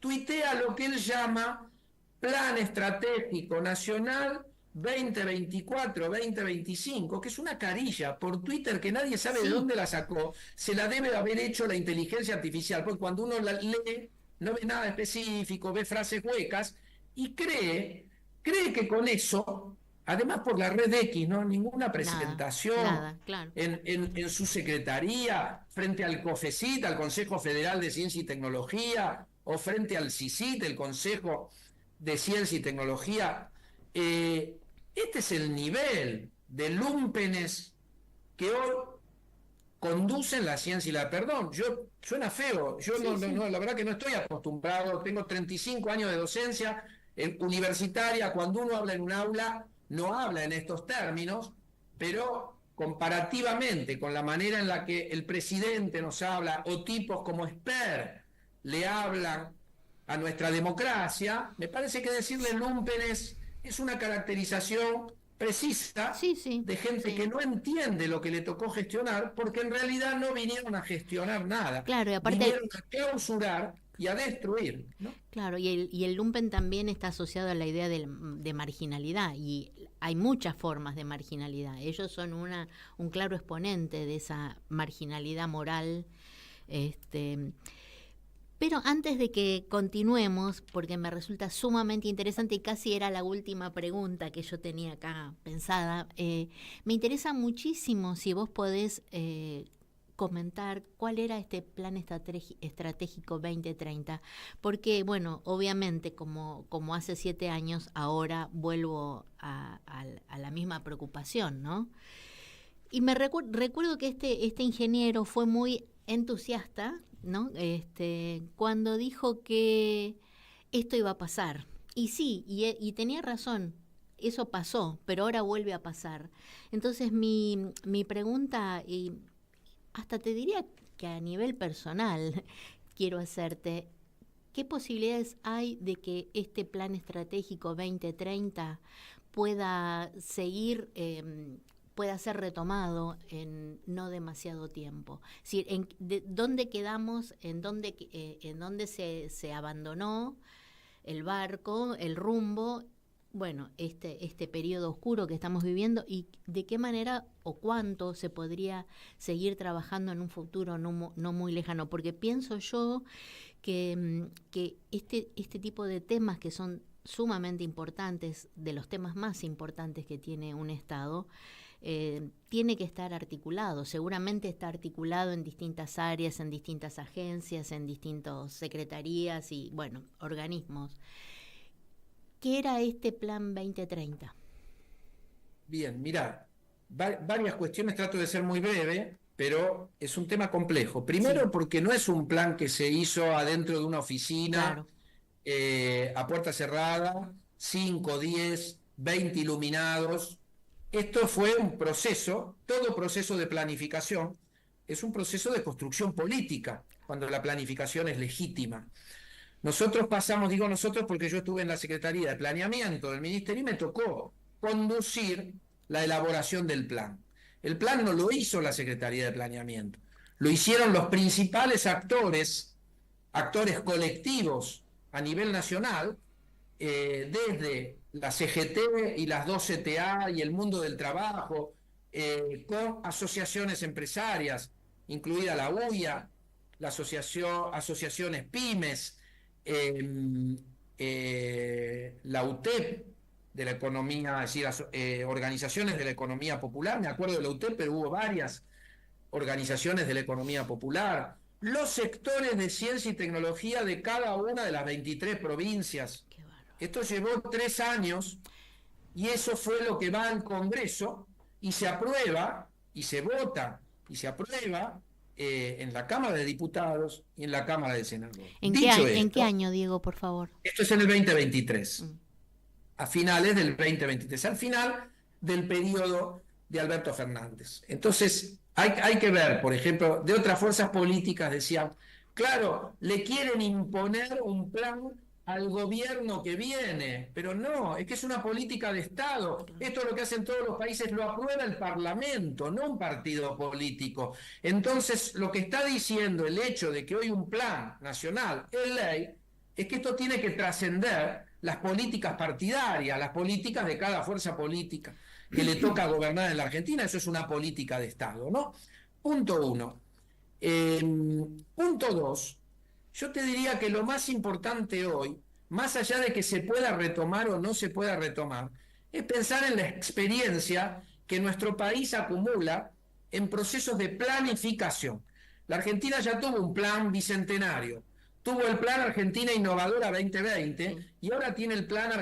tuitea lo que él llama Plan Estratégico Nacional 2024-2025, que es una carilla por Twitter que nadie sabe de dónde la sacó. Se la debe haber hecho la inteligencia artificial, porque cuando uno la lee no ve nada específico, ve frases huecas y cree que con eso, además por la red X, no ninguna presentación Nada, claro. en su secretaría frente al COFECIT, al Consejo Federal de Ciencia y Tecnología, o frente al CICIT, el Consejo de Ciencia y Tecnología. Este es el nivel de lúmpenes que hoy conducen la ciencia y la... Perdón, suena feo, yo la verdad que no estoy acostumbrado, tengo 35 años de docencia universitaria, cuando uno habla en un aula, no habla en estos términos, pero comparativamente con la manera en la que el presidente nos habla, o tipos como Esper le hablan a nuestra democracia, me parece que decirle lúmpenes es una caracterización precisa de gente que no entiende lo que le tocó gestionar, porque en realidad no vinieron a gestionar nada. Claro, y aparte vinieron a clausurar y a destruir, ¿no? Claro, y el lumpen también está asociado a la idea de marginalidad, y hay muchas formas de marginalidad. Ellos son un claro exponente de esa marginalidad moral. Pero antes de que continuemos, porque me resulta sumamente interesante y casi era la última pregunta que yo tenía acá pensada, me interesa muchísimo si vos podés comentar cuál era este plan estratégico 2030, porque bueno, obviamente como hace 7 años, ahora vuelvo a la misma preocupación, ¿no? Y me recuerdo que este ingeniero fue muy entusiasta, ¿no? Cuando dijo que esto iba a pasar. Y sí, y tenía razón, eso pasó, pero ahora vuelve a pasar. Entonces mi pregunta, y hasta te diría que a nivel personal quiero hacerte, ¿qué posibilidades hay de que este plan estratégico 2030 pueda seguir, pueda ser retomado en no demasiado tiempo? Es decir, ¿dónde quedamos? ¿En dónde se abandonó el barco, el rumbo? Bueno, este periodo oscuro que estamos viviendo, y de qué manera o cuánto se podría seguir trabajando en un futuro no muy lejano, porque pienso yo que este tipo de temas que son sumamente importantes, de los temas más importantes que tiene un Estado, tiene que estar articulado. Seguramente está articulado en distintas áreas, en distintas agencias, en distintas secretarías y, bueno, organismos. ¿Qué era este plan 2030? Bien, mira, varias cuestiones, trato de ser muy breve, pero es un tema complejo. Primero, porque no es un plan que se hizo adentro de una oficina, claro, a puerta cerrada, 5, 10, 20 iluminados. Esto fue un proceso, todo proceso de planificación es un proceso de construcción política, cuando la planificación es legítima. Nosotros pasamos, digo nosotros porque yo estuve en la Secretaría de Planeamiento del Ministerio y me tocó conducir la elaboración del plan. El plan no lo hizo la Secretaría de Planeamiento, lo hicieron los principales actores colectivos a nivel nacional, desde la CGT y las 2 CTA y el mundo del trabajo, con asociaciones empresarias, incluida la UIA, la asociaciones pymes, la UTEP de la economía, es decir, organizaciones de la economía popular. Me acuerdo de la UTEP, pero hubo varias organizaciones de la economía popular, los sectores de ciencia y tecnología de cada una de las 23 provincias. Esto llevó 3 años y eso fue lo que va al Congreso y se aprueba y se vota y se aprueba en la Cámara de Diputados y en la Cámara de Senadores. ¿En qué año, Diego, por favor? Esto es en el 2023, a finales del 2023, al final del periodo de Alberto Fernández. Entonces, hay que ver, por ejemplo, de otras fuerzas políticas decían, claro, le quieren imponer un plan al gobierno que viene, pero no, es que es una política de Estado. Esto es lo que hacen todos los países, lo aprueba el Parlamento, no un partido político. Entonces, lo que está diciendo el hecho de que hoy un plan nacional es ley, es que esto tiene que trascender las políticas partidarias, las políticas de cada fuerza política que le toca gobernar en la Argentina. Eso es una política de Estado, ¿no? Punto 1. Punto 2. Yo te diría que lo más importante hoy, más allá de que se pueda retomar o no se pueda retomar, es pensar en la experiencia que nuestro país acumula en procesos de planificación. La Argentina ya tuvo un plan bicentenario, tuvo el Plan Argentina Innovadora 2020 Sí. y ahora tiene el Plan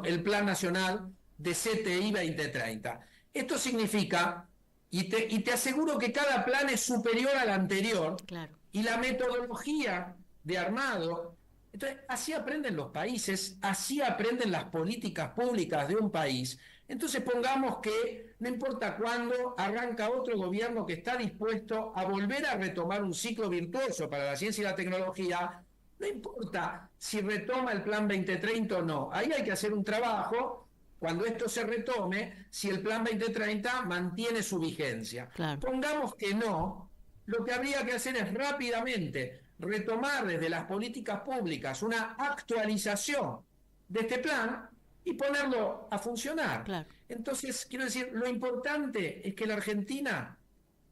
el Plan Nacional de CTI 2030. Esto significa, y te aseguro que cada plan es superior al anterior, Claro. y la metodología de armado. Entonces, así aprenden los países, así aprenden las políticas públicas de un país. Entonces, pongamos que no importa cuándo arranca otro gobierno que está dispuesto a volver a retomar un ciclo virtuoso para la ciencia y la tecnología, no importa si retoma el Plan 2030 o no. Ahí hay que hacer un trabajo. Cuando esto se retome, si el Plan 2030 mantiene su vigencia. Claro. Pongamos que no, lo que habría que hacer es rápidamente retomar desde las políticas públicas una actualización de este plan y ponerlo a funcionar. Claro. Entonces, quiero decir, lo importante es que la Argentina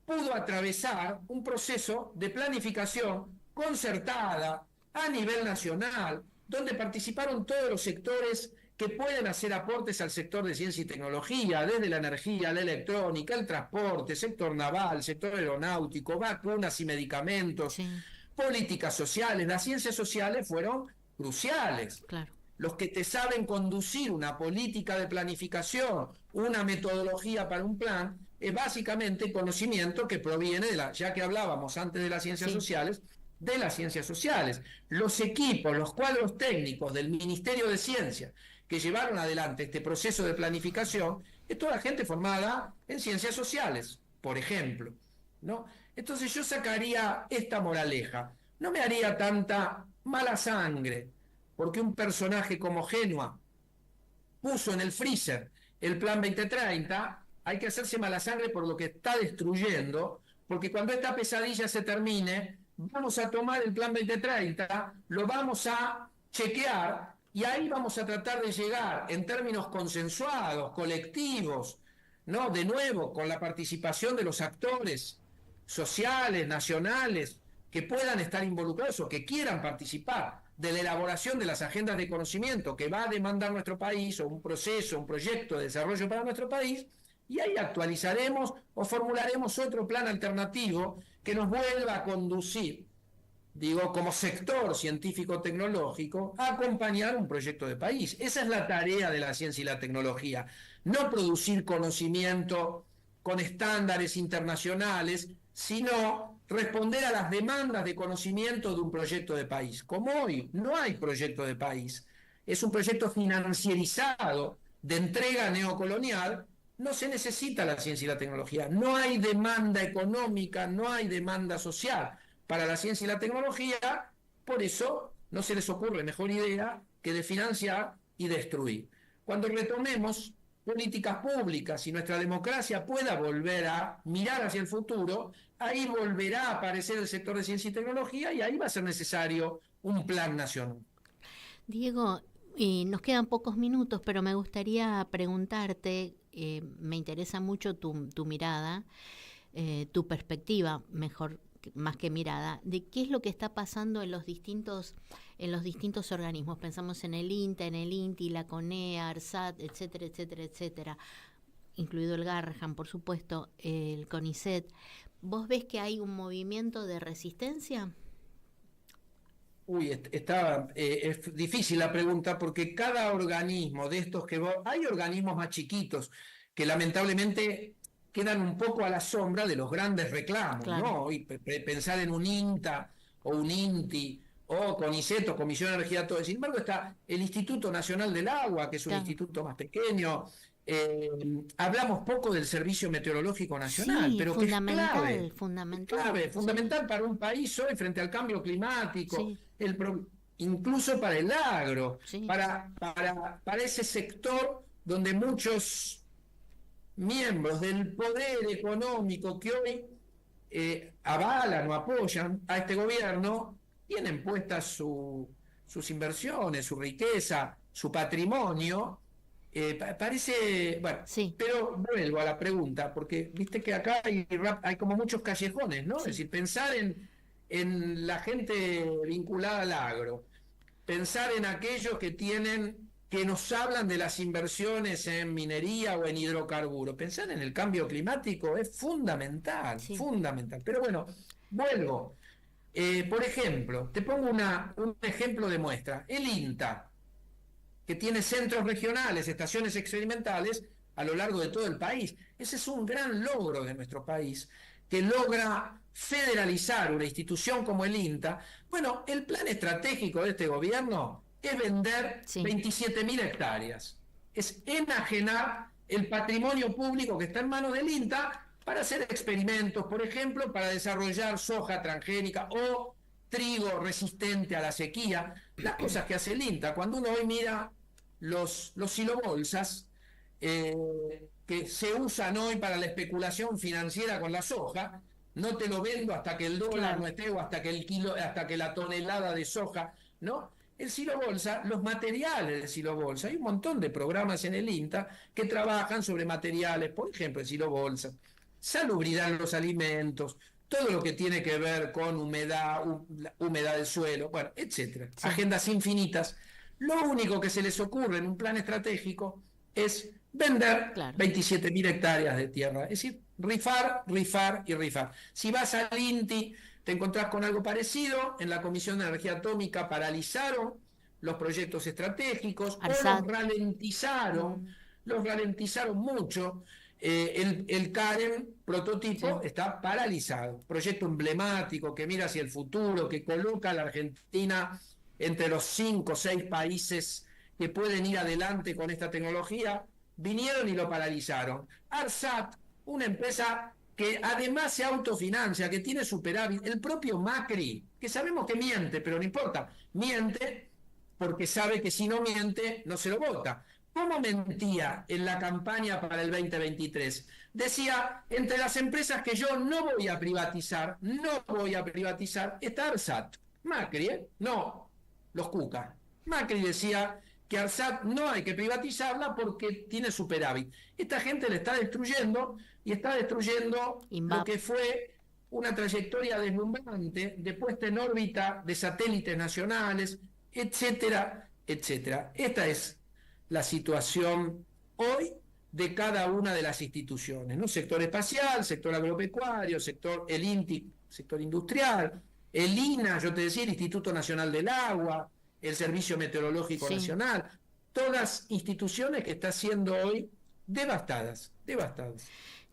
pudo atravesar un proceso de planificación concertada a nivel nacional, donde participaron todos los sectores que pueden hacer aportes al sector de ciencia y tecnología, desde la energía, la electrónica, el transporte, sector naval, sector aeronáutico, vacunas y medicamentos, Sí. políticas sociales. Las ciencias sociales fueron cruciales. Claro. Los que te saben conducir una política de planificación, una metodología para un plan, es básicamente conocimiento que proviene ya que hablábamos antes de las ciencias Sí. sociales, de las ciencias sociales. Los equipos, los cuadros técnicos del Ministerio de Ciencia que llevaron adelante este proceso de planificación, es toda gente formada en ciencias sociales, por ejemplo, ¿no? Entonces yo sacaría esta moraleja. No me haría tanta mala sangre porque un personaje como Génova puso en el freezer el Plan 2030, hay que hacerse mala sangre por lo que está destruyendo, porque cuando esta pesadilla se termine, vamos a tomar el Plan 2030, lo vamos a chequear y ahí vamos a tratar de llegar en términos consensuados, colectivos, ¿no? De nuevo, con la participación de los actores sociales, nacionales, que puedan estar involucrados o que quieran participar de la elaboración de las agendas de conocimiento que va a demandar nuestro país, o un proceso, un proyecto de desarrollo para nuestro país, y ahí actualizaremos o formularemos otro plan alternativo que nos vuelva a conducir, digo, como sector científico-tecnológico, a acompañar un proyecto de país. Esa es la tarea de la ciencia y la tecnología, no producir conocimiento con estándares internacionales, sino responder a las demandas de conocimiento de un proyecto de país. Como hoy no hay proyecto de país, es un proyecto financierizado de entrega neocolonial, no se necesita la ciencia y la tecnología, no hay demanda económica, no hay demanda social para la ciencia y la tecnología, por eso no se les ocurre mejor idea que de financiar y destruir. Cuando retomemos políticas públicas y nuestra democracia pueda volver a mirar hacia el futuro, ahí volverá a aparecer el sector de ciencia y tecnología y ahí va a ser necesario un plan nacional. Diego, nos quedan pocos minutos, pero me gustaría preguntarte, me interesa mucho tu mirada, tu perspectiva, mejor, más que mirada, de qué es lo que está pasando en los distintos organismos. Pensamos en el INTA, en el INTI, la CONEA, ARSAT, etcétera, etcétera, etcétera, incluido el Garrahan, por supuesto, el CONICET. ¿Vos ves que hay un movimiento de resistencia? Uy, es difícil la pregunta porque cada organismo de estos hay organismos más chiquitos que lamentablemente quedan un poco a la sombra de los grandes reclamos, Claro. ¿no? Y pensar en un INTA o un INTI o CONICET o Comisión de Energía, todo. Sin embargo, está el Instituto Nacional del Agua, que es un Claro. instituto más pequeño. Hablamos poco del Servicio Meteorológico Nacional, Sí, pero fundamental, que es fundamental. fundamental para un país hoy frente al cambio climático, Sí. incluso para el agro, Sí. para ese sector donde muchos miembros del poder económico que hoy avalan o apoyan a este gobierno, tienen puestas sus inversiones, su riqueza, su patrimonio. Parece, bueno, Sí. pero vuelvo a la pregunta, porque viste que acá hay como muchos callejones, ¿no? Sí. Es decir, pensar en la gente vinculada al agro, pensar en aquellos que nos hablan de las inversiones en minería o en hidrocarburos, pensar en el cambio climático es fundamental, Sí. fundamental. Pero bueno, vuelvo. Por ejemplo, te pongo un ejemplo de muestra. El INTA, que tiene centros regionales, estaciones experimentales a lo largo de todo el país. Ese es un gran logro de nuestro país, que logra federalizar una institución como el INTA. Bueno, el plan estratégico de este gobierno es vender 27.000 hectáreas. Es enajenar el patrimonio público que está en manos del INTA para hacer experimentos, por ejemplo, para desarrollar soja transgénica o trigo resistente a la sequía, las cosas que hace el INTA. Cuando uno hoy mira los silobolsas que se usan hoy para la especulación financiera con la soja, no te lo vendo hasta que el dólar no esté o hasta que la tonelada de soja, ¿no? El silobolsa, los materiales del silobolsa, hay un montón de programas en el INTA que trabajan sobre materiales, por ejemplo, el silobolsa, salubridad en los alimentos, todo lo que tiene que ver con humedad del suelo, bueno, etcétera. Sí. Agendas infinitas. Lo único que se les ocurre en un plan estratégico es vender 27.000 hectáreas de tierra. Es decir, rifar, rifar y rifar. Si vas al INTI, te encontrás con algo parecido. En la Comisión de Energía Atómica paralizaron los proyectos estratégicos, o los ralentizaron mucho. El CAREM prototipo está paralizado. Proyecto emblemático que mira hacia el futuro, que coloca a la Argentina entre los 5 o 6 países que pueden ir adelante con esta tecnología, vinieron y lo paralizaron. ARSAT, una empresa que además se autofinancia, que tiene superávit, el propio Macri, que sabemos que miente, pero no importa, miente porque sabe que si no miente, no se lo vota. ¿Cómo mentía en la campaña para el 2023? Decía, entre las empresas que yo no voy a privatizar, está ARSAT. Macri, no, los Cuca. Macri decía que ARSAT no hay que privatizarla porque tiene superávit. Esta gente le está destruyendo y está destruyendo lo que fue una trayectoria deslumbrante de puesta en órbita de satélites nacionales, etcétera, etcétera. Esta es la situación hoy de cada una de las instituciones, ¿no? Sector espacial, sector agropecuario, el INTI, sector industrial, el INA, yo te decía, el Instituto Nacional del Agua, el Servicio Meteorológico Nacional, todas instituciones que están siendo hoy devastadas.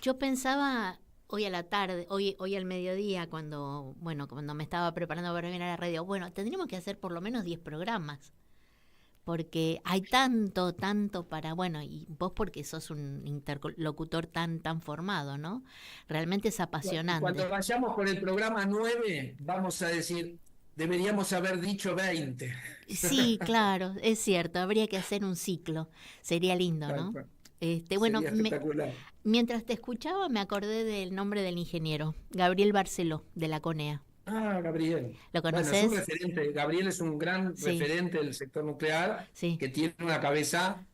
Yo pensaba hoy a la tarde, hoy al mediodía, cuando me estaba preparando para venir a la radio, tendríamos que hacer por lo menos 10 programas, porque hay tanto para, y vos porque sos un interlocutor tan formado, ¿no? Realmente es apasionante. Cuando vayamos por el programa 9, vamos a decir, deberíamos haber dicho 20. Sí, claro, es cierto, habría que hacer un ciclo, sería lindo, ¿no? Sería espectacular. Mientras te escuchaba me acordé del nombre del ingeniero, Gabriel Barceló, de la CONEA. Ah, Gabriel. ¿Lo conoces? Es un referente. Gabriel es un gran referente del sector nuclear, que tiene una cabeza,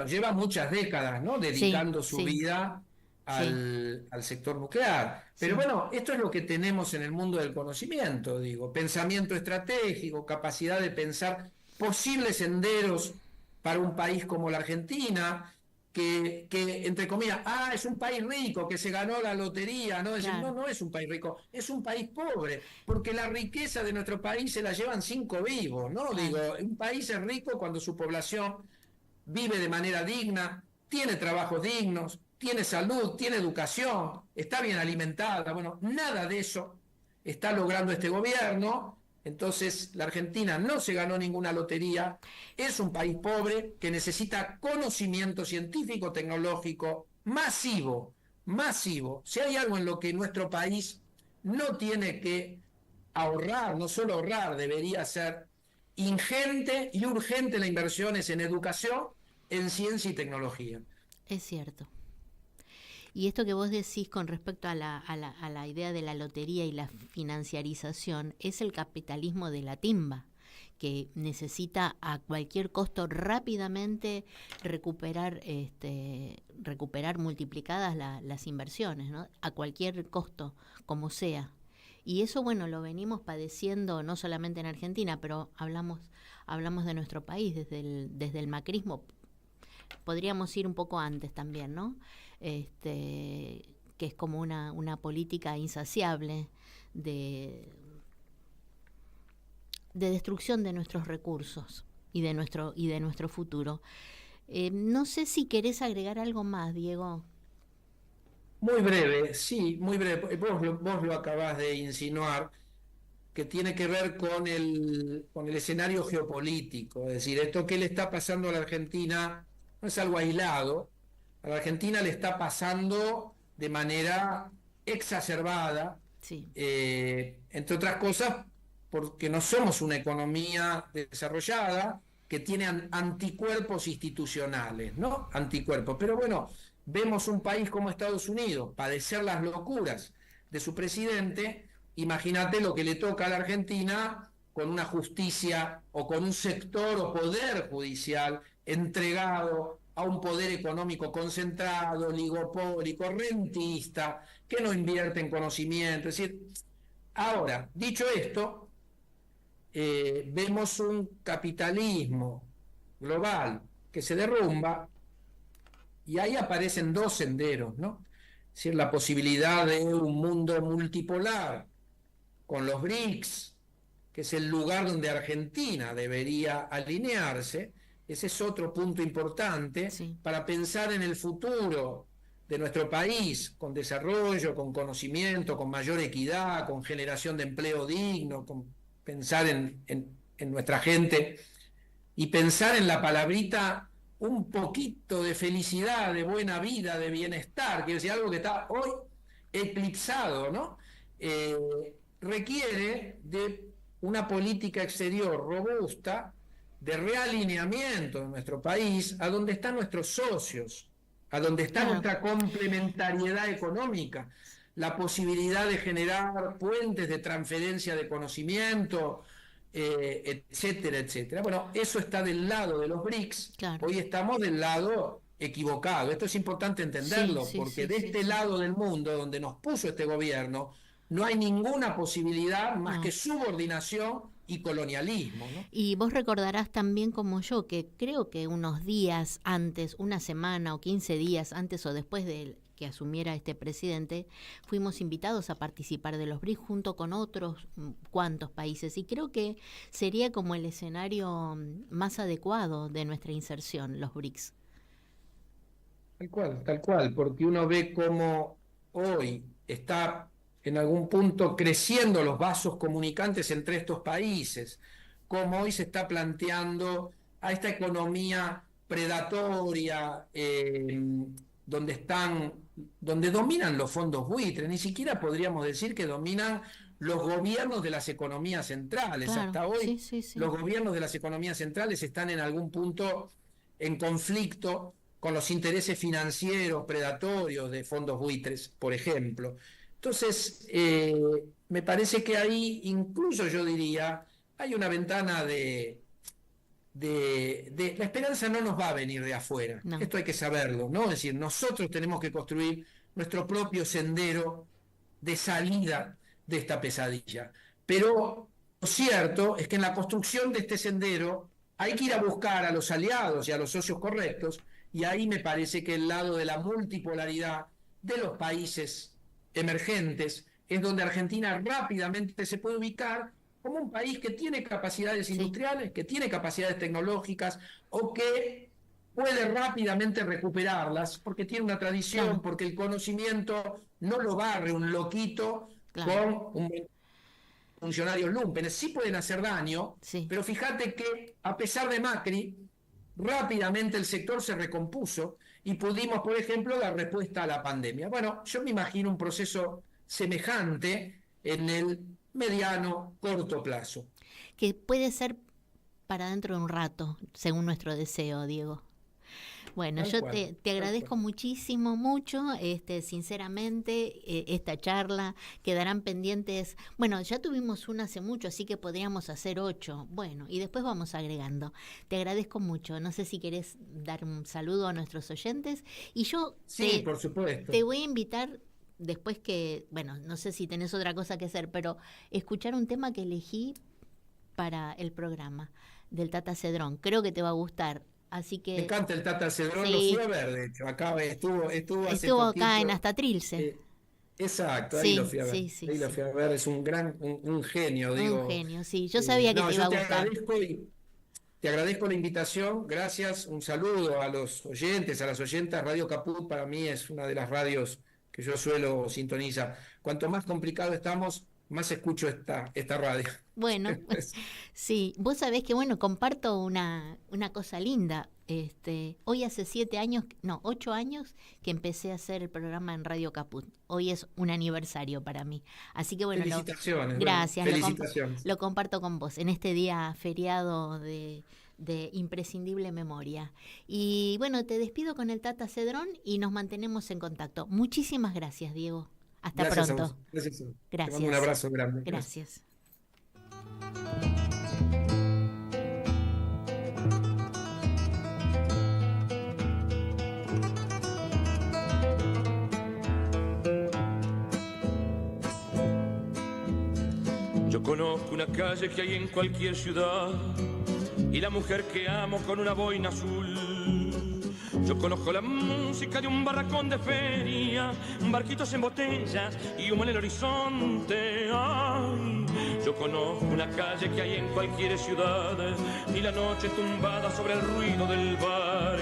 lleva muchas décadas, ¿no? Dedicando su vida al sector nuclear. Pero esto es lo que tenemos en el mundo del conocimiento, pensamiento estratégico, capacidad de pensar posibles senderos para un país como la Argentina, que entre comillas, es un país rico que se ganó la lotería, ¿no? Decir, no es un país rico, es un país pobre, porque la riqueza de nuestro país se la llevan 5 vivos, ¿no? Un país es rico cuando su población vive de manera digna, tiene trabajos dignos, tiene salud, tiene educación, está bien alimentada. Nada de eso está logrando este gobierno. Entonces, la Argentina no se ganó ninguna lotería, es un país pobre que necesita conocimiento científico, tecnológico, masivo. Si hay algo en lo que nuestro país no tiene que ahorrar, no solo ahorrar, debería ser ingente y urgente la inversión en educación, en ciencia y tecnología. Es cierto. Y esto que vos decís con respecto a la idea de la lotería y la financiarización es el capitalismo de la timba, que necesita a cualquier costo rápidamente recuperar multiplicadas las inversiones, ¿no? A cualquier costo, como sea. Y eso, lo venimos padeciendo no solamente en Argentina, pero hablamos de nuestro país desde el macrismo. Podríamos ir un poco antes también, ¿no? Que es como una política insaciable de de destrucción de nuestros recursos y de nuestro futuro. No sé si querés agregar algo más, Diego. Muy breve, sí, muy breve. Vos lo acabás de insinuar, que tiene que ver con el escenario geopolítico. Es decir, esto que le está pasando a la Argentina no es algo aislado. A la Argentina le está pasando de manera exacerbada, Sí. Entre otras cosas, porque no somos una economía desarrollada que tiene anticuerpos institucionales, ¿no? Anticuerpos. Pero bueno, vemos un país como Estados Unidos padecer las locuras de su presidente. Imagínate lo que le toca a la Argentina con una justicia o con un sector o poder judicial entregado a un poder económico concentrado, oligopólico, rentista, que no invierte en conocimiento. Es decir, ahora, dicho esto, vemos un capitalismo global que se derrumba y ahí aparecen dos senderos, ¿no? Es decir, la posibilidad de un mundo multipolar con los BRICS, que es el lugar donde Argentina debería alinearse. Ese es otro punto importante para pensar en el futuro de nuestro país, con desarrollo, con conocimiento, con mayor equidad, con generación de empleo digno, con pensar en nuestra gente y pensar en la palabrita un poquito de felicidad, de buena vida, de bienestar, quiero decir, algo que está hoy eclipsado, ¿no? Requiere de una política exterior robusta, de realineamiento de nuestro país, a donde están nuestros socios, a donde está nuestra complementariedad económica, la posibilidad de generar puentes de transferencia de conocimiento, etcétera, etcétera. Bueno, eso está del lado de los BRICS, hoy estamos del lado equivocado. Esto es importante entenderlo, porque de este lado del mundo, donde nos puso este gobierno, no hay ninguna posibilidad más que subordinación y colonialismo, ¿no? Y vos recordarás también como yo que creo que unos días antes, una semana o 15 días antes o después de que asumiera este presidente, fuimos invitados a participar de los BRICS junto con otros cuantos países y creo que sería como el escenario más adecuado de nuestra inserción, los BRICS. Tal cual, porque uno ve cómo hoy está en algún punto creciendo los vasos comunicantes entre estos países, como hoy se está planteando a esta economía predatoria, donde dominan los fondos buitres, ni siquiera podríamos decir que dominan los gobiernos de las economías centrales. Claro, hasta hoy los gobiernos de las economías centrales están en algún punto en conflicto con los intereses financieros predatorios de fondos buitres, por ejemplo. Entonces, me parece que ahí, incluso yo diría, hay una ventana de la esperanza no nos va a venir de afuera. No. Esto hay que saberlo, ¿no? Es decir, nosotros tenemos que construir nuestro propio sendero de salida de esta pesadilla. Pero lo cierto es que en la construcción de este sendero hay que ir a buscar a los aliados y a los socios correctos, y ahí me parece que el lado de la multipolaridad de los países emergentes es donde Argentina rápidamente se puede ubicar como un país que tiene capacidades industriales, que tiene capacidades tecnológicas o que puede rápidamente recuperarlas porque tiene una tradición, porque el conocimiento no lo barre un loquito con un funcionarios lumpenes. Sí pueden hacer daño, pero fíjate que a pesar de Macri, rápidamente el sector se recompuso y pudimos, por ejemplo, dar respuesta a la pandemia. Bueno, yo me imagino un proceso semejante en el mediano, corto plazo. Que puede ser para dentro de un rato, según nuestro deseo, Diego. Bueno, yo te agradezco muchísimo, sinceramente, esta charla. Quedarán pendientes, bueno, ya tuvimos una hace mucho, así que podríamos hacer 8, bueno, y después vamos agregando. Te agradezco mucho, no sé si querés dar un saludo a nuestros oyentes, y yo por supuesto. Te voy a invitar después que, bueno, no sé si tenés otra cosa que hacer, pero escuchar un tema que elegí para el programa del Tata Cedrón, creo que te va a gustar. Así que, me encanta el Tata Cedrón, lo fui a ver, de hecho, acá estuvo acá en Hasta Trilce. Exacto, ahí Sí, lo fui a ver. sí, sí, Ahí lo sí. fui a ver, es un genio, Un digo. genio, sí. Yo sabía que No, te iba yo a gustar. te agradezco la invitación, gracias, un saludo a los oyentes, a las oyentas. Radio Caput para mí es una de las radios que yo suelo sintonizar. Cuanto más complicado estamos, más escucho esta radio. Bueno, sí, vos sabés que, bueno, comparto una cosa linda. Hoy hace 7 años, no, 8 años que empecé a hacer el programa en Radio Caput. Hoy es un aniversario para mí. Así que, bueno, Felicitaciones, bueno, gracias, felicitaciones. lo comparto con vos en este día feriado de imprescindible memoria. Y bueno, te despido con el Tata Cedrón y nos mantenemos en contacto. Muchísimas gracias, Diego. Hasta Gracias a vos. pronto. Gracias. Te mando un Gracias. abrazo grande. Gracias. Yo conozco una calle que hay en cualquier ciudad y la mujer que amo con una boina azul. Yo conozco la música de un barracón de feria, barquitos en botellas y humo en el horizonte. Ay, yo conozco una calle que hay en cualquier ciudad y la noche tumbada sobre el ruido del bar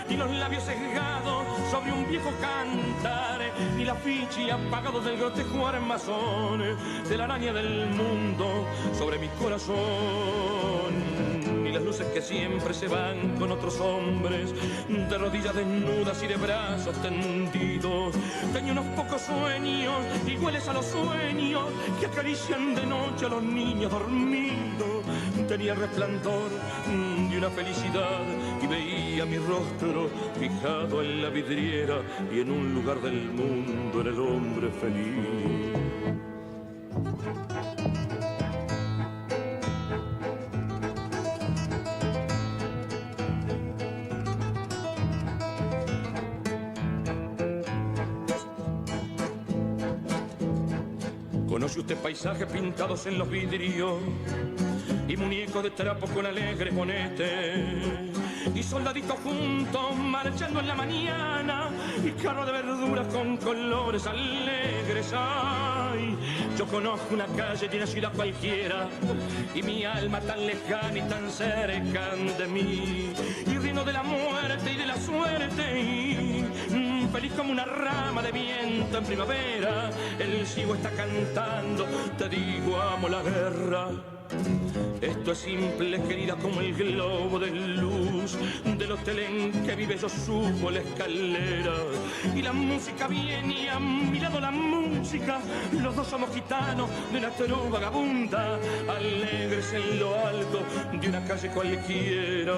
y los labios sesgados sobre un viejo cantar y la fichi apagado del grotejo armazón de la araña del mundo sobre mi corazón. Y las luces que siempre se van con otros hombres, de rodillas desnudas y de brazos tendidos. Tenía unos pocos sueños, iguales a los sueños que acarician de noche a los niños dormidos. Tenía el resplandor de una felicidad y veía mi rostro fijado en la vidriera y en un lugar del mundo era el hombre feliz. ¿Conoce usted paisajes pintados en los vidrios y muñecos de trapo con alegres monetes y soldaditos juntos marchando en la mañana y carro de verduras con colores alegres? Ay, yo conozco una calle de una ciudad cualquiera y mi alma tan lejana y tan cerca de mí y riendo de la muerte y de la suerte y feliz como una rama de viento en primavera. El ciego está cantando, te digo, amo la guerra. Esto es simple, querida, como el globo de luz del hotel en que vive. Yo subo la escalera y la música viene y a mi lado la música. Los dos somos gitanos de una trova vagabunda, alegres en lo alto de una calle cualquiera.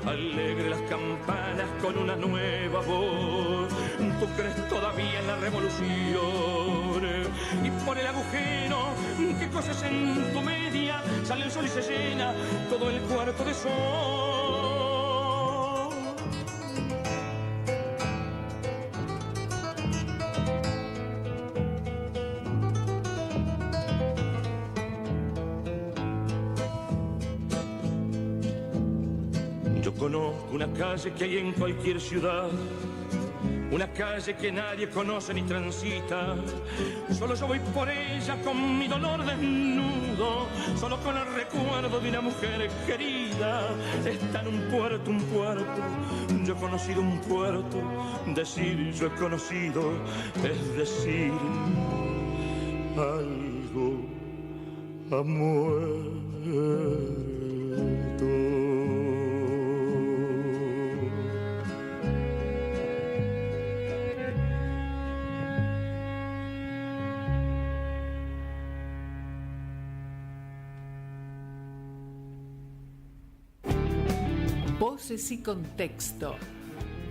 Alegres las campanas con una nueva voz. Tú crees todavía en la revolución y por el agujero que coses en tu media sale el sol y se llena todo el cuarto de sol. Yo conozco una calle que hay en cualquier ciudad, una calle que nadie conoce ni transita. Solo yo voy por ella con mi dolor desnudo, solo con el recuerdo de una mujer querida. Está en un puerto, yo he conocido un puerto. Decir yo he conocido es decir algo ha muerto. Voces y contexto.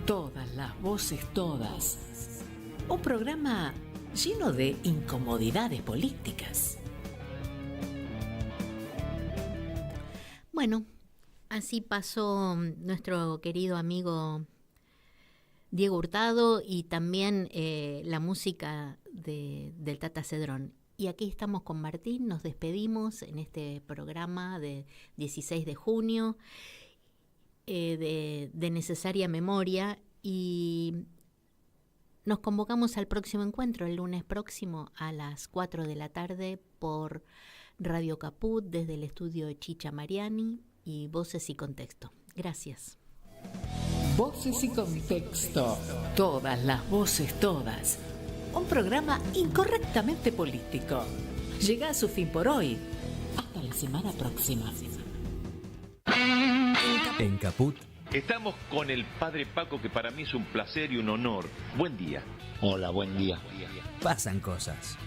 Todas las voces, todas. Un programa lleno de incomodidades políticas. Bueno, así pasó nuestro querido amigo Diego Hurtado y también la música del Tata Cedrón. Y aquí estamos con Martín, nos despedimos en este programa de 16 de junio. De necesaria memoria y nos convocamos al próximo encuentro, el lunes próximo a las 4 de la tarde por Radio Caput, desde el estudio Chicha Mariani y Voces y Contexto. Gracias. Voces y Contexto. Todas las voces, todas. Un programa incorrectamente político. Llega a su fin por hoy. Hasta la semana próxima. En Caput. Estamos con el padre Paco, que para mí es un placer y un honor. Buen día. Hola, buen día. Pasan cosas.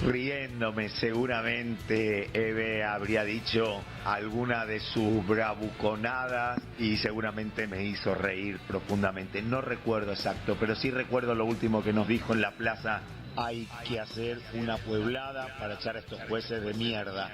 Riéndome, seguramente Eve habría dicho alguna de sus bravuconadas y seguramente me hizo reír profundamente. No recuerdo exacto, pero sí recuerdo lo último que nos dijo en la plaza: hay que hacer una pueblada para echar a estos jueces de mierda.